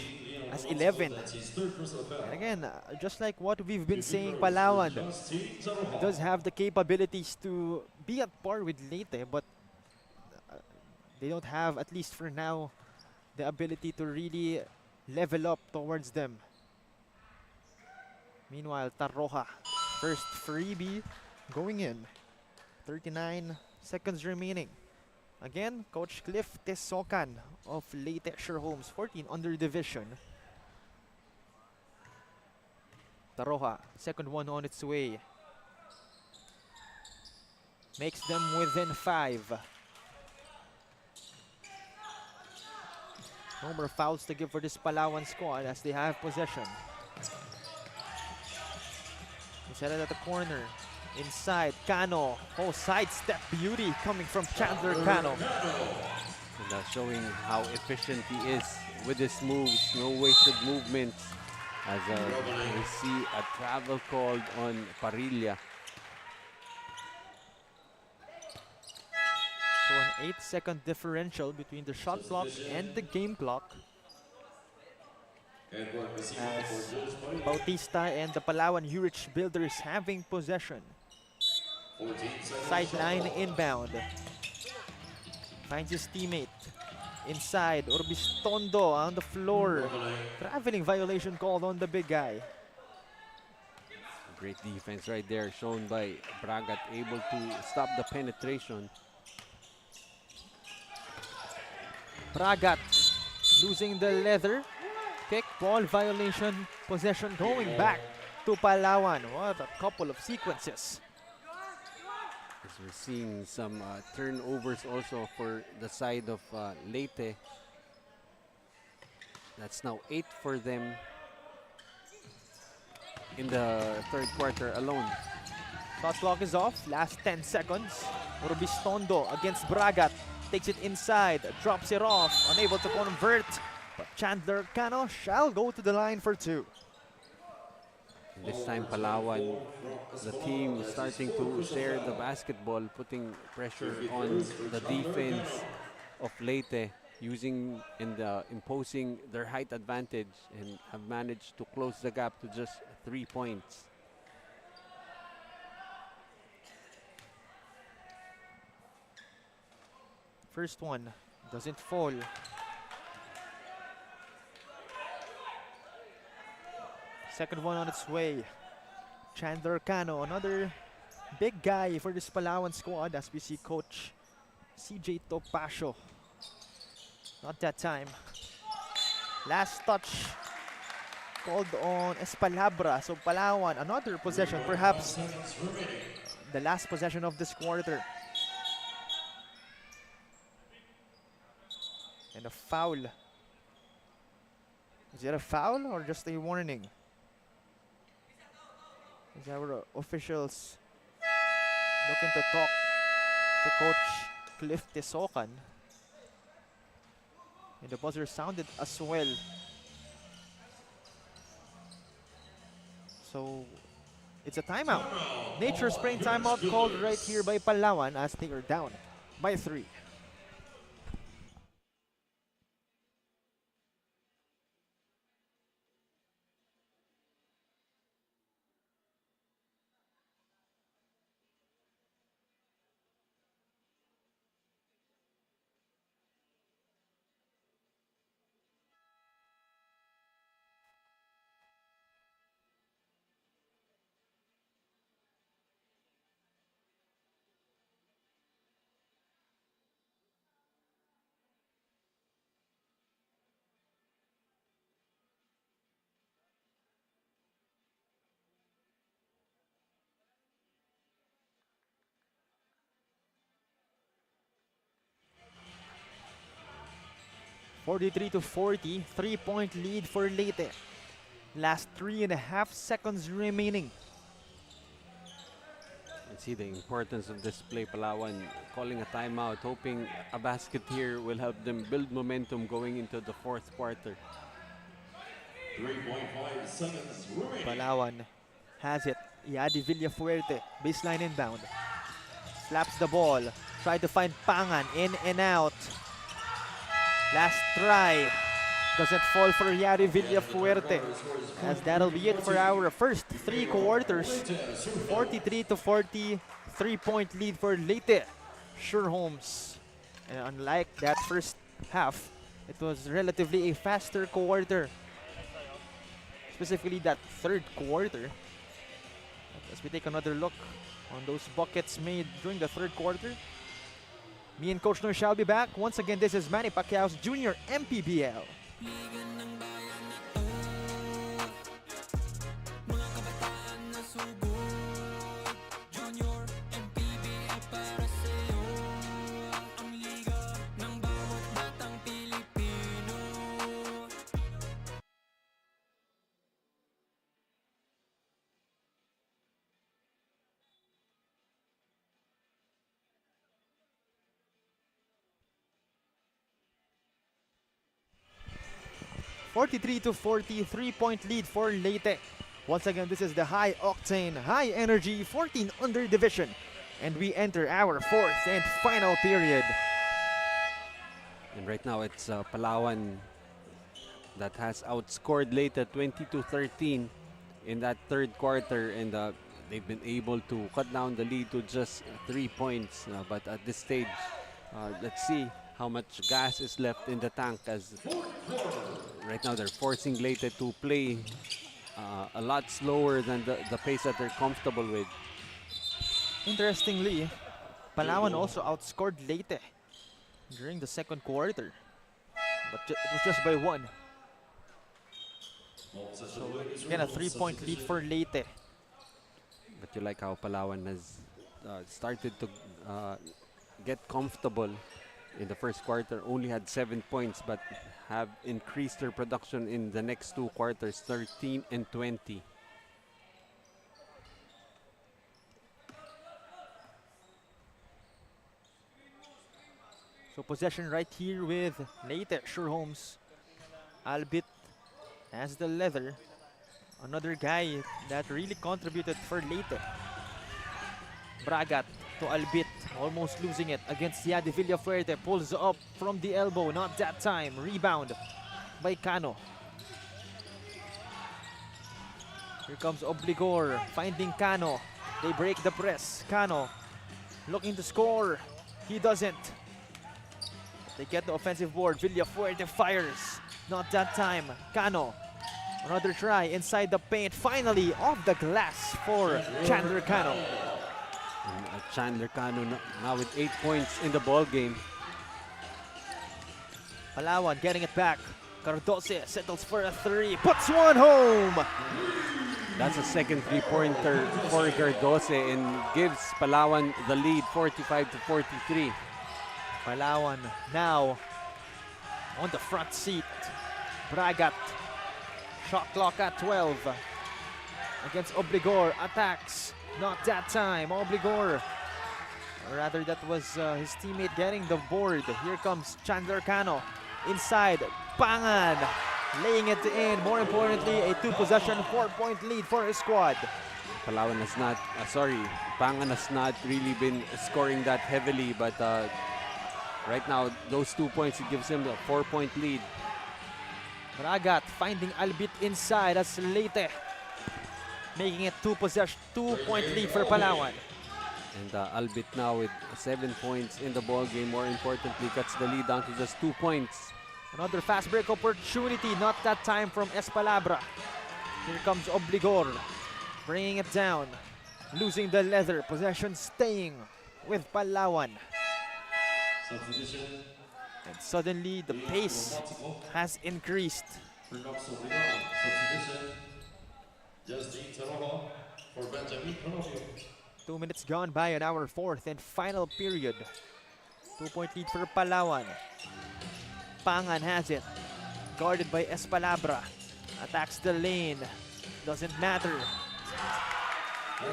as 11. And again, just like what we've been saying, Palawan does have the capabilities to be at par with Leyte, but they don't have, at least for now, the ability to really level up towards them. Meanwhile, Tarroja, first freebie going in. 39 seconds remaining. Again, Coach Cliff Tesocan of Leyte Xur Homes, 14 under division. Tarroja, second one on its way. Makes them within 5. No more fouls to give for this Palawan squad as they have possession. Set it at the corner. Inside, Cano. Oh, sidestep beauty coming from Chandler Cano. And showing how efficient he is with his moves. No wasted movements. As we see a travel called on Parilla. So an 8-second differential between the shot clock and the game clock. As Bautista and the Palawan Yurich builders having possession. Sideline inbound. Finds his teammate. Inside, Orbistondo on the floor. Traveling violation called on the big guy. Great defense right there shown by Bragat, able to stop the penetration. Bragat losing the leather. Kick, ball violation, possession going back to Palawan. What a couple of sequences. As we're seeing some turnovers also for the side of Leyte. That's now 8 for them in the third quarter alone. Shot clock is off, last 10 seconds. Orbistondo against Bragat. Takes it inside, drops it off, unable to convert. But Chandler Cano shall go to the line for 2. This time Palawan, the team starting to share the basketball, putting pressure on the defense of Leyte, using and imposing their height advantage, and have managed to close the gap to just 3 points. First one doesn't fall. Second one on its way. Chandler Cano, another big guy for this Palawan squad as we see Coach CJ Topacio. Not that time. Last touch called on Espalabra. So Palawan, another possession, perhaps the last possession of this quarter. And a foul. Is it a foul or just a warning? As our officials looking to talk to Coach Cliff Tesocan. And the buzzer sounded as well. So it's a timeout. Nature Spring timeout called right here by Palawan as they are down by 3. (43-40), 3-point lead for Leyte. Last 3.5 seconds remaining. And see the importance of this play. Palawan calling a timeout, hoping a basket here will help them build momentum going into the fourth quarter. 3.5 seconds remaining. Palawan has it. Yadi Villafuerte, baseline inbound. Slaps the ball. Try to find Pangan, in and out. Last try. Doesn't fall for Yadi Villafuerte. As that'll be it for our first 3 quarters. 43-40, 3-point lead for Leyte Xur Homes. And unlike that first half, it was relatively a faster quarter. Specifically that third quarter. As we take another look on those buckets made during the third quarter. Me and Coach Noy shall be back. Once again, this is Manny Pacquiao's Junior MPBL. (43-40), 3-point lead for Leyte. Once again, this is the high octane, high energy 14 under division. And we enter our fourth and final period. And right now it's Palawan that has outscored Leyte 20-13 in that third quarter, and they've been able to cut down the lead to just 3 points. But at this stage, let's see how much gas is left in the tank, as right now they're forcing Leyte to play a lot slower than the pace that they're comfortable with. Interestingly, Palawan also outscored Leyte during the second quarter. But it was just by 1. So again, a 3-point lead for Leyte. But you like how Palawan has started to get comfortable in the first quarter. Only had 7 points, but have increased their production in the next 2 quarters, 13 and 20. So possession right here with Leyte Xur Homes. Albit has the leather. Another guy that really contributed for Leyte. Bragat to Albit, almost losing it against Yadi Villafuerte. Pulls up from the elbow, not that time. Rebound by Cano. Here comes Obligor, finding Cano. They break the press. Cano looking to score. He doesn't. They get the offensive board. Villafuerte fires. Not that time. Cano. Another try inside the paint. Finally off the glass for Chandler Cano. And, Chandler Cano now with 8 points in the ball game. Palawan getting it back. Cardose settles for a 3. Puts one home. That's a second 3-pointer for Cardose and gives Palawan the lead, 45-43. Palawan now on the front seat. Bragat. Shot clock at 12. Against Obligor. Attacks. Not that time. Obligor. Or rather, that was his teammate getting the board. Here comes Chandler Cano. Inside. Pangan. laying it in. More importantly, a 2-possession, 4-point lead for his squad. Palawan has not, Pangan has not really been scoring that heavily, but right now, those 2 points, it gives him a 4-point lead. Bragat finding Albit inside as Leyte, making it 2-point lead for Palawan. And Albit now with 7 points in the ball game. More importantly, cuts the lead down to just 2 points. Another fast break opportunity, not that time from Espalabra. Here comes Obligor, bringing it down, losing the leather, possession staying with Palawan. Substitution. And suddenly the pace has increased. Substitution. Justin Taroha for Benjamin Panofio. 2 minutes gone by in our fourth and final period. 2-point lead for Palawan. Pangan has it, guarded by Espalabra. Attacks the lane. Doesn't matter.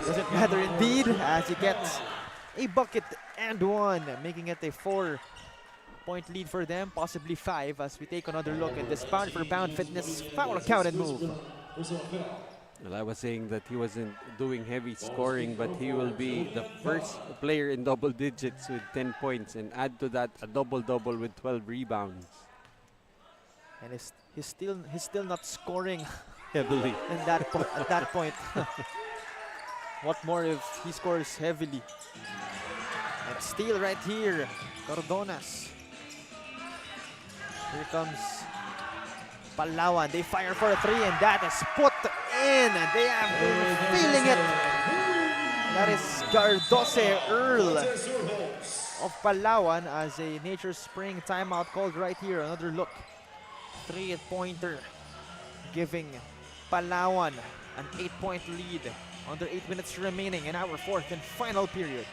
Doesn't matter indeed, as he gets a bucket and one, making it a 4-point lead for them, possibly 5, as we take another look at this pound for pound fitness foul counted move. Well, I was saying that he wasn't doing heavy scoring, but he will be the first player in double digits with 10 points, and add to that a double-double with 12 rebounds. And he's still not scoring Heavily. in at that point. What more if he scores heavily? And steal right here, Cordonas. Here comes Palawan. They fire for a 3 and that is put in. They have been feeling it. That is Gardose Earl of Palawan as a Nature Spring timeout called right here. Another look. 3-pointer giving Palawan an 8-point lead. Under 8 minutes remaining in our fourth and final period.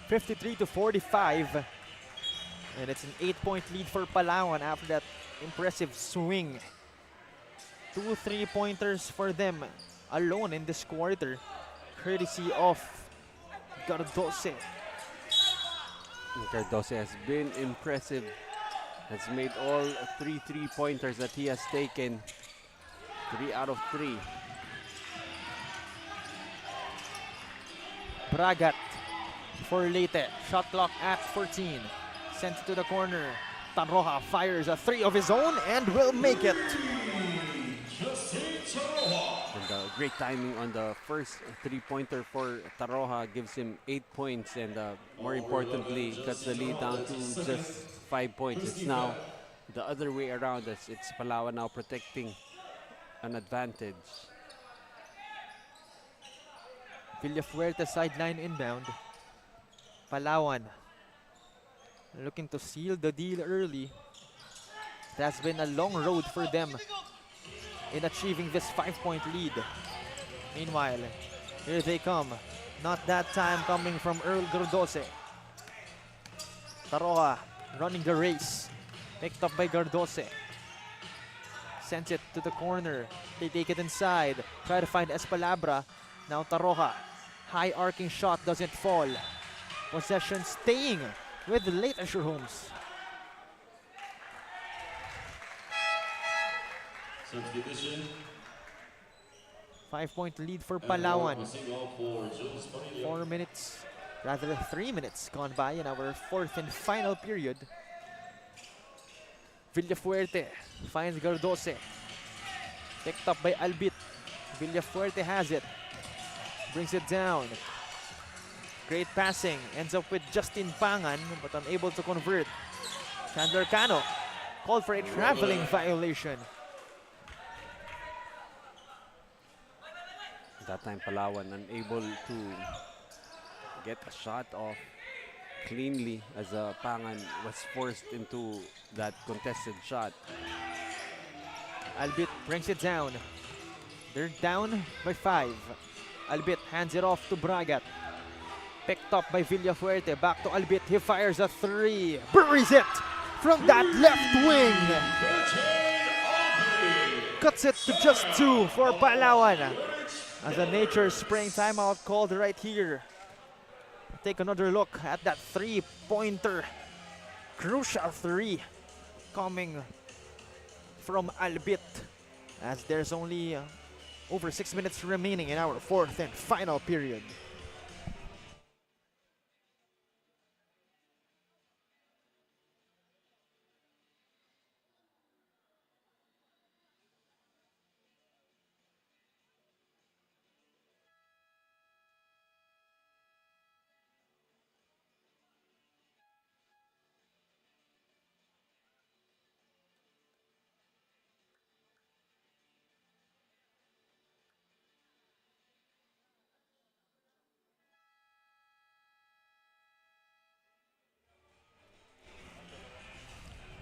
(53-45), and it's an 8-point lead for Palawan after that impressive swing. 2 3-pointers for them alone in this quarter, courtesy of Gardose. Gardose has been impressive. Has made all 3 3-pointers that he has taken. 3 out of 3. Bragat for Leyte. Shot clock at 14. Sent to the corner. Taroha fires a 3 of his own and will make it. And great timing on the first 3-pointer for Taroha. Gives him 8 points and more importantly cuts the lead down to just 5 points. It's now the other way around us. It's Palawan now protecting an advantage. Villafuerte sideline inbound. Palawan looking to seal the deal early. It has been a long road for them in achieving this 5-point lead. Meanwhile, here they come. Not that time coming from Earl Gardose. Taroha running the race. Picked up by Gardose. Sends it to the corner. They take it inside. Try to find Espalabra. Now Taroha. High arcing shot doesn't fall. Possession staying with the Leyte Xur Homes. Substitution. 5-point lead for Palawan. For Jones 4 minutes, rather 3 minutes gone by in our fourth and final period. Villafuerte finds Gardose. Picked up by Albit. Villafuerte has it. Brings it down. Great passing. Ends up with Justin Pangan, but unable to convert. Chandler Cano called for a traveling violation. That time Palawan unable to get a shot off cleanly as Pangan was forced into that contested shot. Albit brings it down. They're down by 5. Albit hands it off to Bragat. Picked up by Villafuerte. Back to Albit. He fires a 3. Buries it from that left wing. Cuts it to just 2 for Palawan. As a nature spring timeout called right here. Take another look at that 3-pointer. Crucial 3 coming from Albit. As there's only over 6 minutes remaining in our 4th and final period.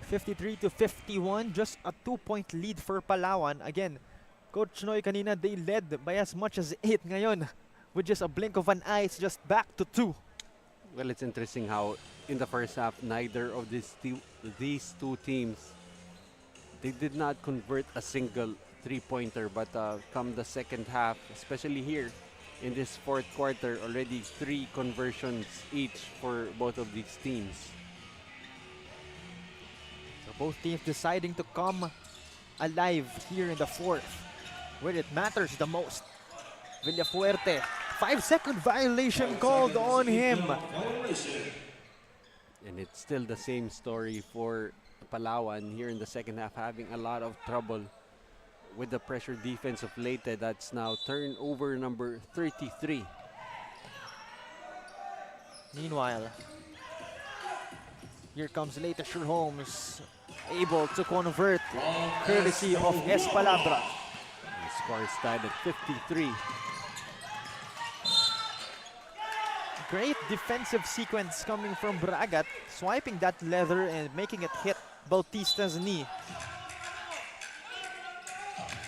(53-51), just a 2-point lead for Palawan. Again, Coach Noy kanina, they led by as much as 8. Ngayon, with just a blink of an eye, it's just back to 2. Well, it's interesting how in the first half, neither of these two teams, they did not convert a single 3-pointer. But come the second half, especially here in this 4th quarter, already 3 conversions each for both of these teams. So both teams deciding to come alive here in the 4th, where it matters the most. Villafuerte, 5-second violation called on him. And it's still the same story for Palawan here in the second half, having a lot of trouble with the pressure defense of Leyte. That's now turnover number 33. Meanwhile, here comes Leyte Xur Homes, able to convert courtesy of Espalabra. The score is tied at 53. Great defensive sequence coming from Bragat, swiping that leather and making it hit Bautista's knee.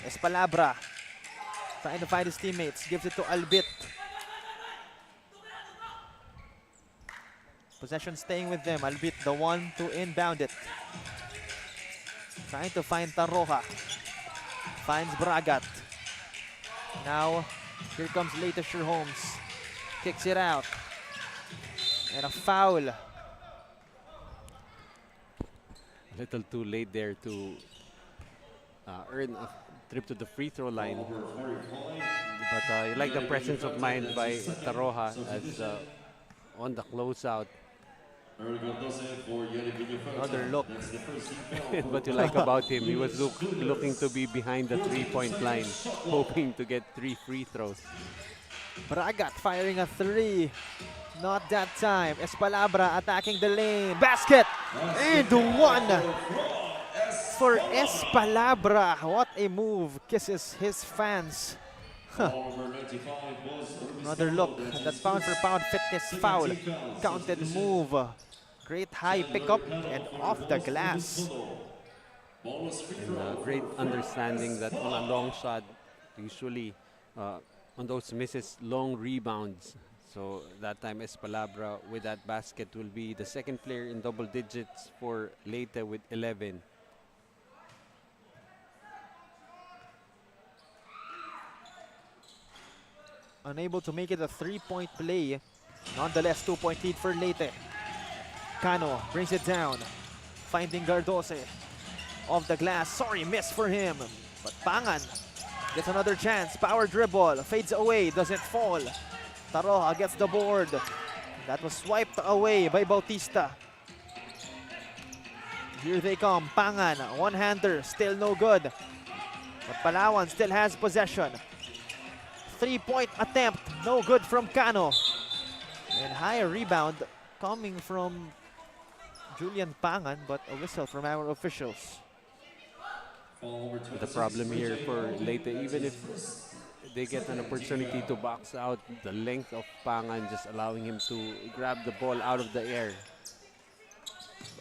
Espalabra trying to find his teammates, gives it to Albit. Possession staying with them. Albit, the one to inbound it. Trying to find Taroja. Finds Bragat. Now, here comes Leyte Xur Homes. Kicks it out. And a foul. A little too late there to earn a trip to the free throw line. But I like the presence of mind by Taroja as on the closeout. Another look. What you like about him, he was looking to be behind the 3-point line, hoping to get 3 free throws. Bragat firing a 3. Not that time. Espalabra attacking the lane. Basket! And 1 for Espalabra. What a move. Kisses his fans. Another look. That pound for pound fitness foul. Counted move. Great high pickup and off the glass. And great understanding that on a long shot, usually on those misses, long rebounds. So that time Espalabra with that basket will be the second player in double digits for Leyte with 11. Unable to make it a 3-point play. Nonetheless, 2-point lead for Leyte. Cano brings it down. Finding Gardose. Off the glass. Sorry, miss for him. But Pangan gets another chance. Power dribble. Fades away. Doesn't fall. Taroja gets the board. That was swiped away by Bautista. Here they come. Pangan. One-hander. Still no good. But Palawan still has possession. 3-point attempt. No good from Cano. And higher rebound coming from Julian Pangan, but a whistle from our officials. The problem here for Leyte, even if they get an opportunity to box out the length of Pangan, just allowing him to grab the ball out of the air.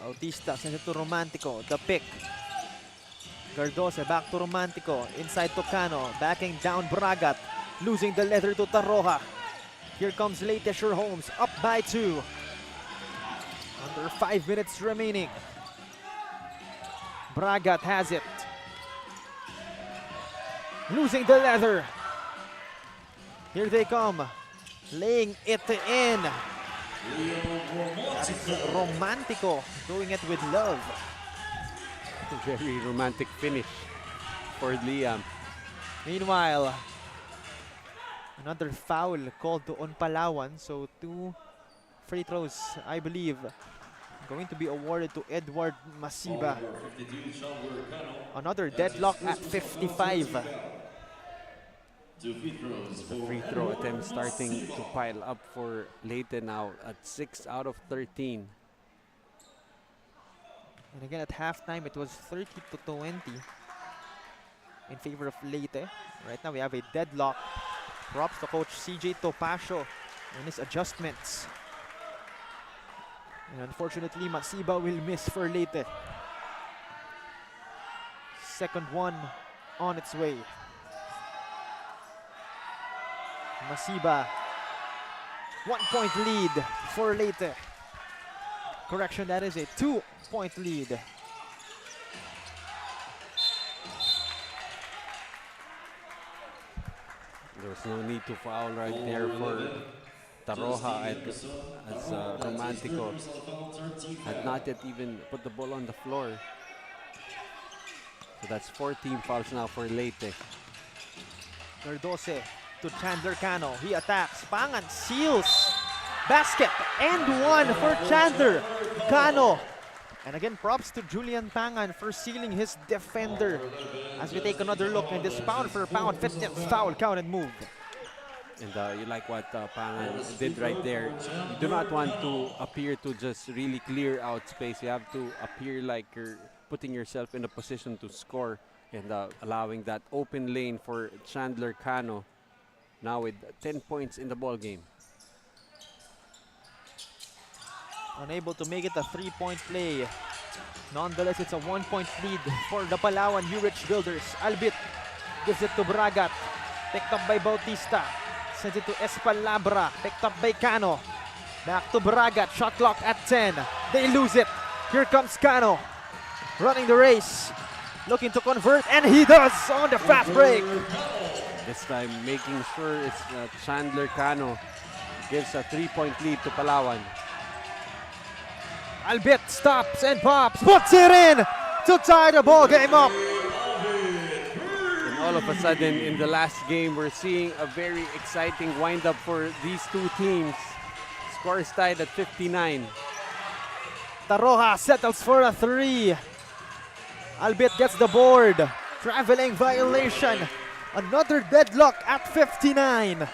Bautista sends it to Romantico. The pick. Cardoso back to Romantico. Inside to Cano. Backing down Bragat. Losing the leather to Taroja. Here comes Leyte Xur Holmes. Up by 2. Under 5 minutes remaining. Bragat has it. Losing the leather. Here they come. Laying it in. Romantico doing it with love. Very romantic finish for Liam. Meanwhile, another foul called on Palawan. So 2 free throws, I believe, going to be awarded to Edward Masiba. Another deadlock at 55. Two free throws The for free throw attempt starting to pile up for Leyte now at 6 out of 13. And again at halftime, it was 30 to 20 in favor of Leyte. Right now we have a deadlock. Props to coach CJ Topacio and his adjustments. And unfortunately, Masiba will miss for Leyte. Second one on its way. Masiba, 1 point lead for Leyte. Correction, that is a 2 point lead. There was no need to foul right there for Taroja as Romantico had not yet even put the ball on the floor. So that's 14 fouls now for Leyte. Cardoso to Chandler Cano. He attacks. Pangan seals. Basket and 1 for Chandler Cano. And again, props to Julian Pangan for sealing his defender. As we take another look at this pound for pound 15th foul count and move. And you like what Pangan did right there. You do not want to appear to just really clear out space. You have to appear like you're putting yourself in a position to score and allowing that open lane for Chandler Cano. Now with 10 points in the ball game. Unable to make it a 3-point play. Nonetheless, it's a 1 point lead for the Palawan Yurich Builders. Albit gives it to Bragat. Picked up by Bautista. Sends it to Espalabra. Picked up by Cano. Back to Bragat. Shot clock at 10. They lose it. Here comes Cano. Running the race. Looking to convert. And he does on the fast break. This time making sure it's Chandler Cano gives a 3-point lead to Palawan. Albit stops and pops. Puts it in to tie the ball game up. And all of a sudden in the last game we're seeing a very exciting wind-up for these two teams. Score is tied at 59. Taroja settles for a 3. Albit gets the board. Traveling violation. Another deadlock at 59.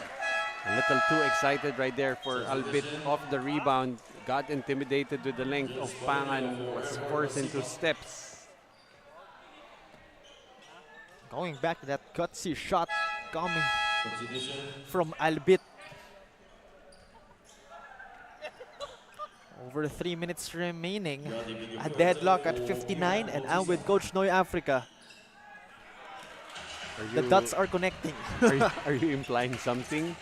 A little too excited right there for Albit off the rebound. Got intimidated with the length of Pangan. Was forced into steps. Going back to that gutsy shot coming from Albit. Over 3 minutes remaining. A deadlock at 59, and I'm with Coach Noy Africa. The dots are connecting. Are you implying something?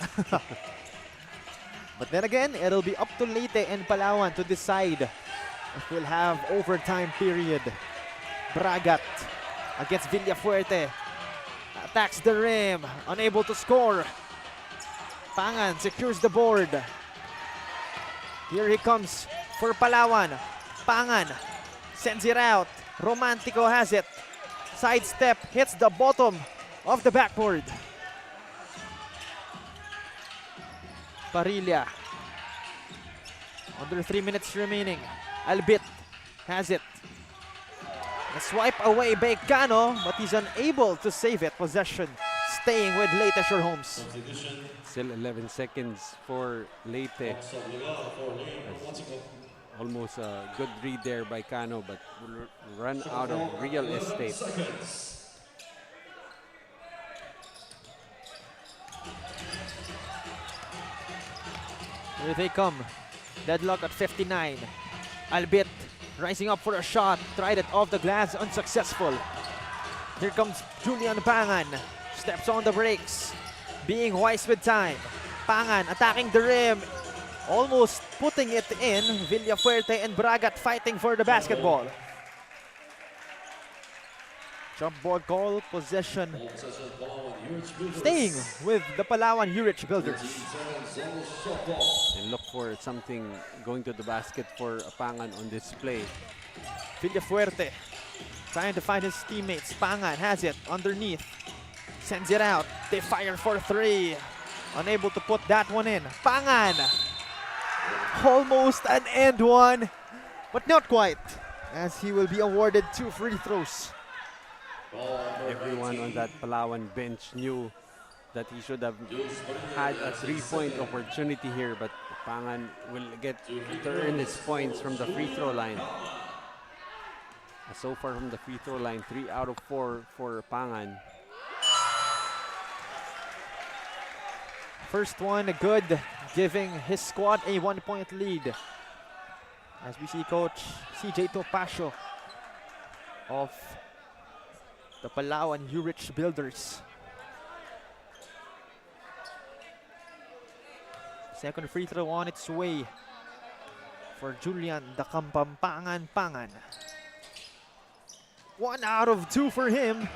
But then again, it'll be up to Leyte and Palawan to decide if we'll have overtime period. Bragat against Villafuerte. Attacks the rim. Unable to score. Pangan secures the board. Here he comes for Palawan. Pangan sends it out. Romantico has it. Sidestep hits the bottom of the backboard. Parilla. Under 3 minutes remaining. Albit has it. A swipe away by Cano, but he's unable to save it. Possession staying with Leyte Xur Holmes. Still 11 seconds for Leyte. Almost a good read there by Cano, but run out of real estate. Here they come. Deadlock at 59. Albit rising up for a shot. Tried it off the glass, unsuccessful. Here comes Julian Pangan. Steps on the brakes. Being wise with time. Pangan attacking the rim. Almost putting it in. Villafuerte and Bragat fighting for the basketball. Jump ball call, possession. Staying with the Palawan Yurich Builders. And look for something going to the basket for Pangan on this play. Villafuerte trying to find his teammates. Pangan has it underneath. Sends it out. They fire for three. Unable to put that one in. Pangan. Almost an end one, but not quite, as he will be awarded 2 free throws. Everyone on that Palawan bench knew that he should have had a 3-point opportunity here, but Pangan will get to earn his points from the free throw line. So far from the free throw line, 3 out of 4 for Pangan. First one good, giving his squad a 1-point lead. As we see Coach CJ Topacio of the Palawan Yurich Builders. Second free throw on its way for Julian the Kampampangan Pangan. 1 out of 2 for him,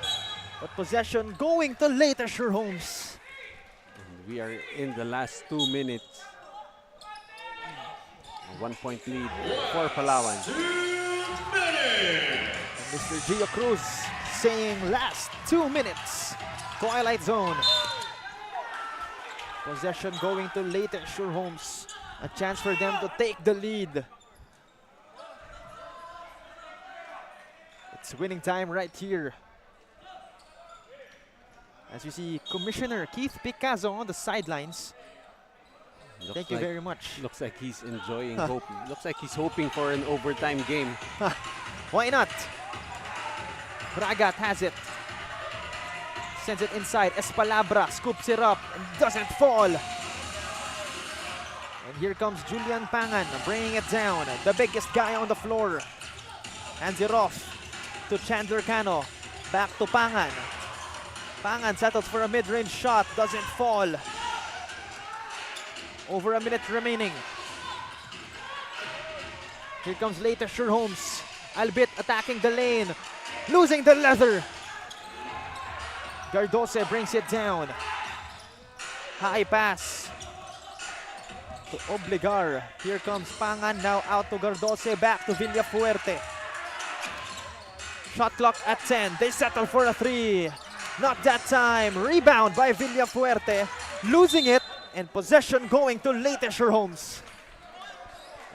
but possession going to Leyte Xur Homes. And we are in the last 2 minutes. A 1-point lead for Palawan. Mr. Gio Cruz saying last 2 minutes. Twilight Zone. Possession going to Leyte Xur Homes. A chance for them to take the lead. It's winning time right here. As you see Commissioner Keith Picasso on the sidelines. Thank you very much. Looks like he's enjoying hope. Looks like he's hoping for an overtime game. Why not? Bragat has it. Sends it inside. Espalabra scoops it up and doesn't fall. And here comes Julian Pangan bringing it down. The biggest guy on the floor. Hands it off to Chandler Cano. Back to Pangan. Pangan settles for a mid-range shot. Doesn't fall. Over a minute remaining. Here comes Leyte Xur Homes. Albit attacking the lane. Losing the leather. Gardose brings it down. High pass to Obligar. Here comes Pangan now out to Gardose. Back to Villafuerte. Shot clock at 10. They settle for a 3. Not that time. Rebound by Villafuerte. Losing it. And possession going to Leyte Xur Homes.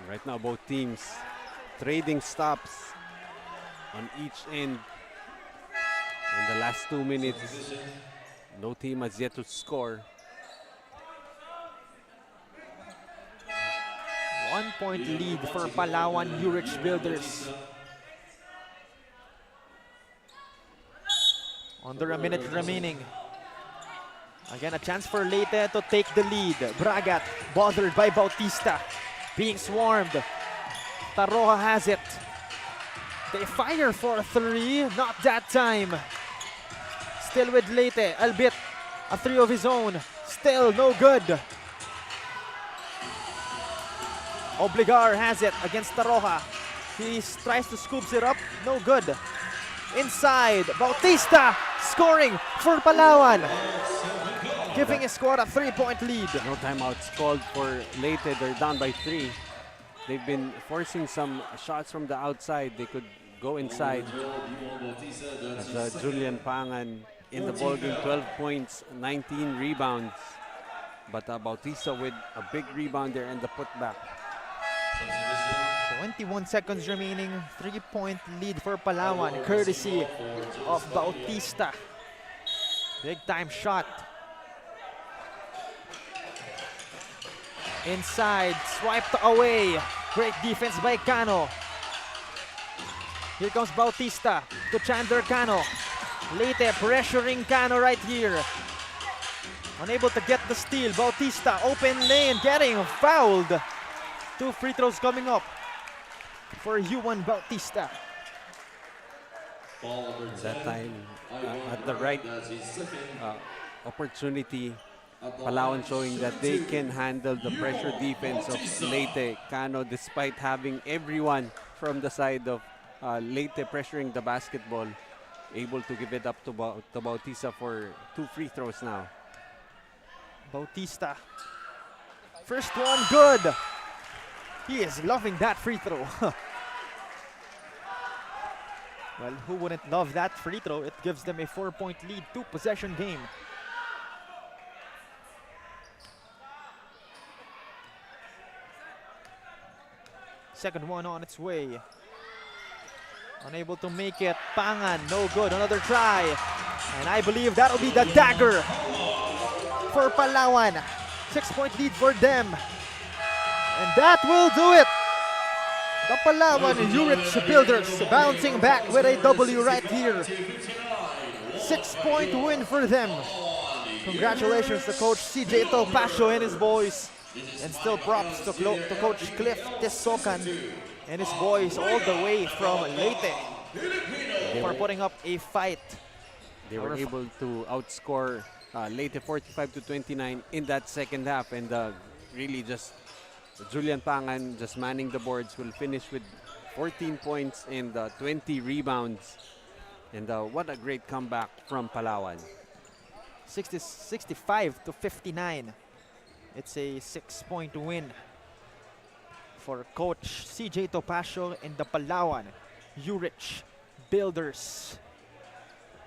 Right now, both teams trading stops on each end. In the last 2 minutes, no team has yet to score. 1-point lead for Palawan Yurich Builders. Under a minute remaining. Again, a chance for Leyte to take the lead. Bragat bothered by Bautista. Being swarmed. Taroja has it. They fire for 3. Not that time. Still with Leyte. Albit, a 3 of his own. Still no good. Obligar has it against Taroja. He tries to scoop it up. No good. Inside. Bautista scoring for Palawan. Giving his squad a 3-point lead. No timeouts called for Leyte. They're down by 3. They've been forcing some shots from the outside. They could go inside. As, Julian Pangan in the ballgame, 12 points, 19 rebounds. But Bautista with a big rebound there and the putback. 21 seconds remaining. 3-point lead for Palawan, courtesy of Bautista. Big time shot. Inside, swiped away. Great defense by Cano. Here comes Bautista to Chandler Cano. Leyte pressuring Cano right here. Unable to get the steal. Bautista, open lane, getting fouled. 2 free throws coming up for Juan Bautista. Ball number 10. That time, Ivan at the right That's his second. opportunity, At Palawan showing that they can handle the pressure defense of Leyte Cano despite having everyone from the side of Leyte pressuring the basketball, able to give it up to Bautista for 2 free throws now. Bautista. First one, good. He is loving that free throw. Well, who wouldn't love that free throw? It gives them a 4-point lead, 2-possession game. Second one on its way. Unable to make it. Pangan, no good. Another try. And I believe that'll be the dagger for Palawan. 6-point lead for them. And that will do it. The Palawan Yurich Builders bouncing back with a W right here. 6-point win for them. Congratulations to Coach CJ Topacio and his boys. And still props to Coach Cliff Tesocan and his boys all the way from Leyte for putting up a fight. They were able to outscore Leyte 45-29 in that second half, and really just Julian Pangan just manning the boards will finish with 14 points and 20 rebounds. And what a great comeback from Palawan. 65-59. It's a 6-point win for Coach CJ Topacio and the Palawan Yurich Builders.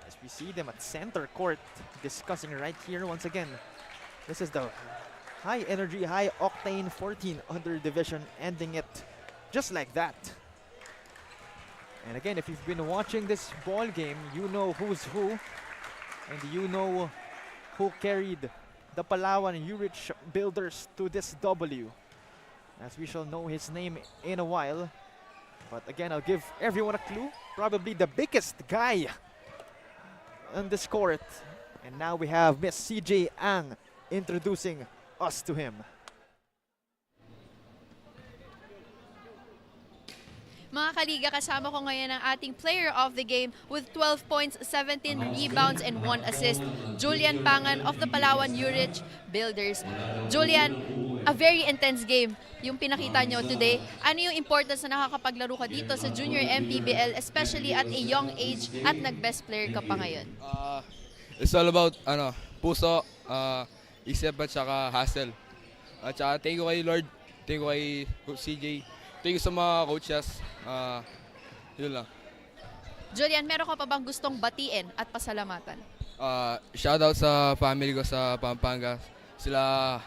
As we see them at center court discussing right here once again. This is the high energy, high octane 14 under division, ending it just like that. And again, if you've been watching this ball game, you know who's who, and you know who carried the Palawan Yurich Builders to this W, as we shall know his name in a while. But again, I'll give everyone a clue. Probably the biggest guy on this court. And now we have Miss CJ Ang introducing us to him. Mga kaliga, kasama ko ngayon ang ating player of the game with 12 points, 17 rebounds, and 1 assist, Julian Pangan of the Palawan Yurich Builders. Julian, a very intense game yung pinakita nyo today. Ano yung importance na nakakapaglaro ka dito sa Junior MPBL, especially at a young age at nag-best player ka pa ngayon? It's all about puso, isip at saka hustle. At saka thank you kay Lord, thank you kay CJ, thank you sa mga coaches. Yun lang. Julian, meron ka pa bang gustong batiin at pasalamatan? Shoutout sa family ko sa Pampanga. Sila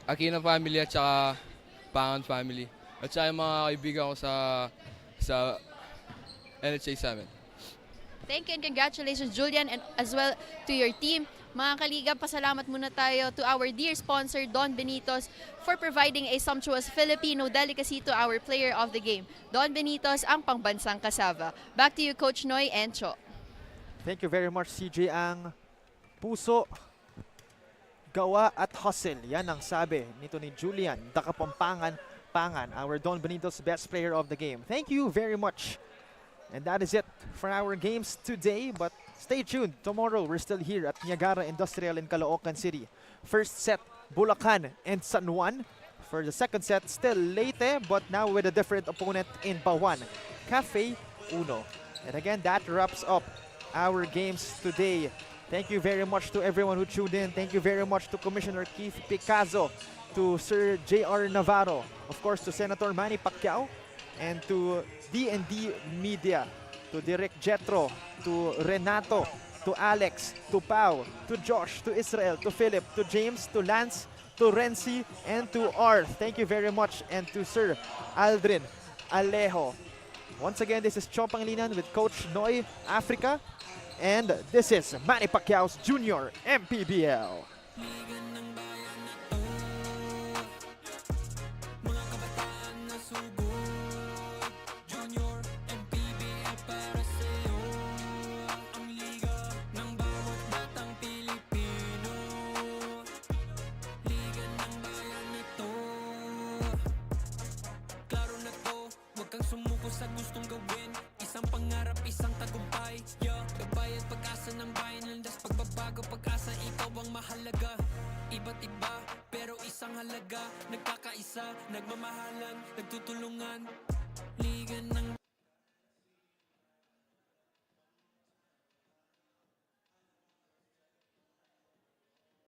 Aquino family at saka Pangan family. At saka yung mga kaibigan ko sa NHA 7. Thank you and congratulations, Julian, and as well to your team. Mga kaliga, pasalamat muna tayo to our dear sponsor, Don Benitos, for providing a sumptuous Filipino delicacy to our player of the game. Don Benitos, ang pangbansang kasava. Back to you, Coach Noy and Cho. Thank you very much, CJ Ang. Puso, gawa at hustle. Yan ang sabi nito ni Julian, the Kapampangan Pangan, our Don Benitos best player of the game. Thank you very much. And that is it for our games today. But stay tuned. Tomorrow, we're still here at Niagara Industrial in Caloocan City. First set, Bulacan and San Juan. For the second set, still Leyte, but now with a different opponent in Bawan, Cafe Uno. And again, that wraps up our games today. Thank you very much to everyone who tuned in. Thank you very much to Commissioner Keith Picazo, to Sir J.R. Navarro, of course to Senator Manny Pacquiao, and to D&D Media, to Direk Jetro, to Renato, to Alex, to Pau, to Josh, to Israel, to Philip, to James, to Lance, to Renzi, and to Arth. Thank you very much. And to Sir Aldrin Alejo. Once again, this is Cho Pangilinan with Coach Noy Africa. And this is Manny Pacquiao's Junior MPBL. mahalaga. Iba't iba, pero isang halaga. Nagkakaisa, nagmamahalan, nagtutulungan. Liga ng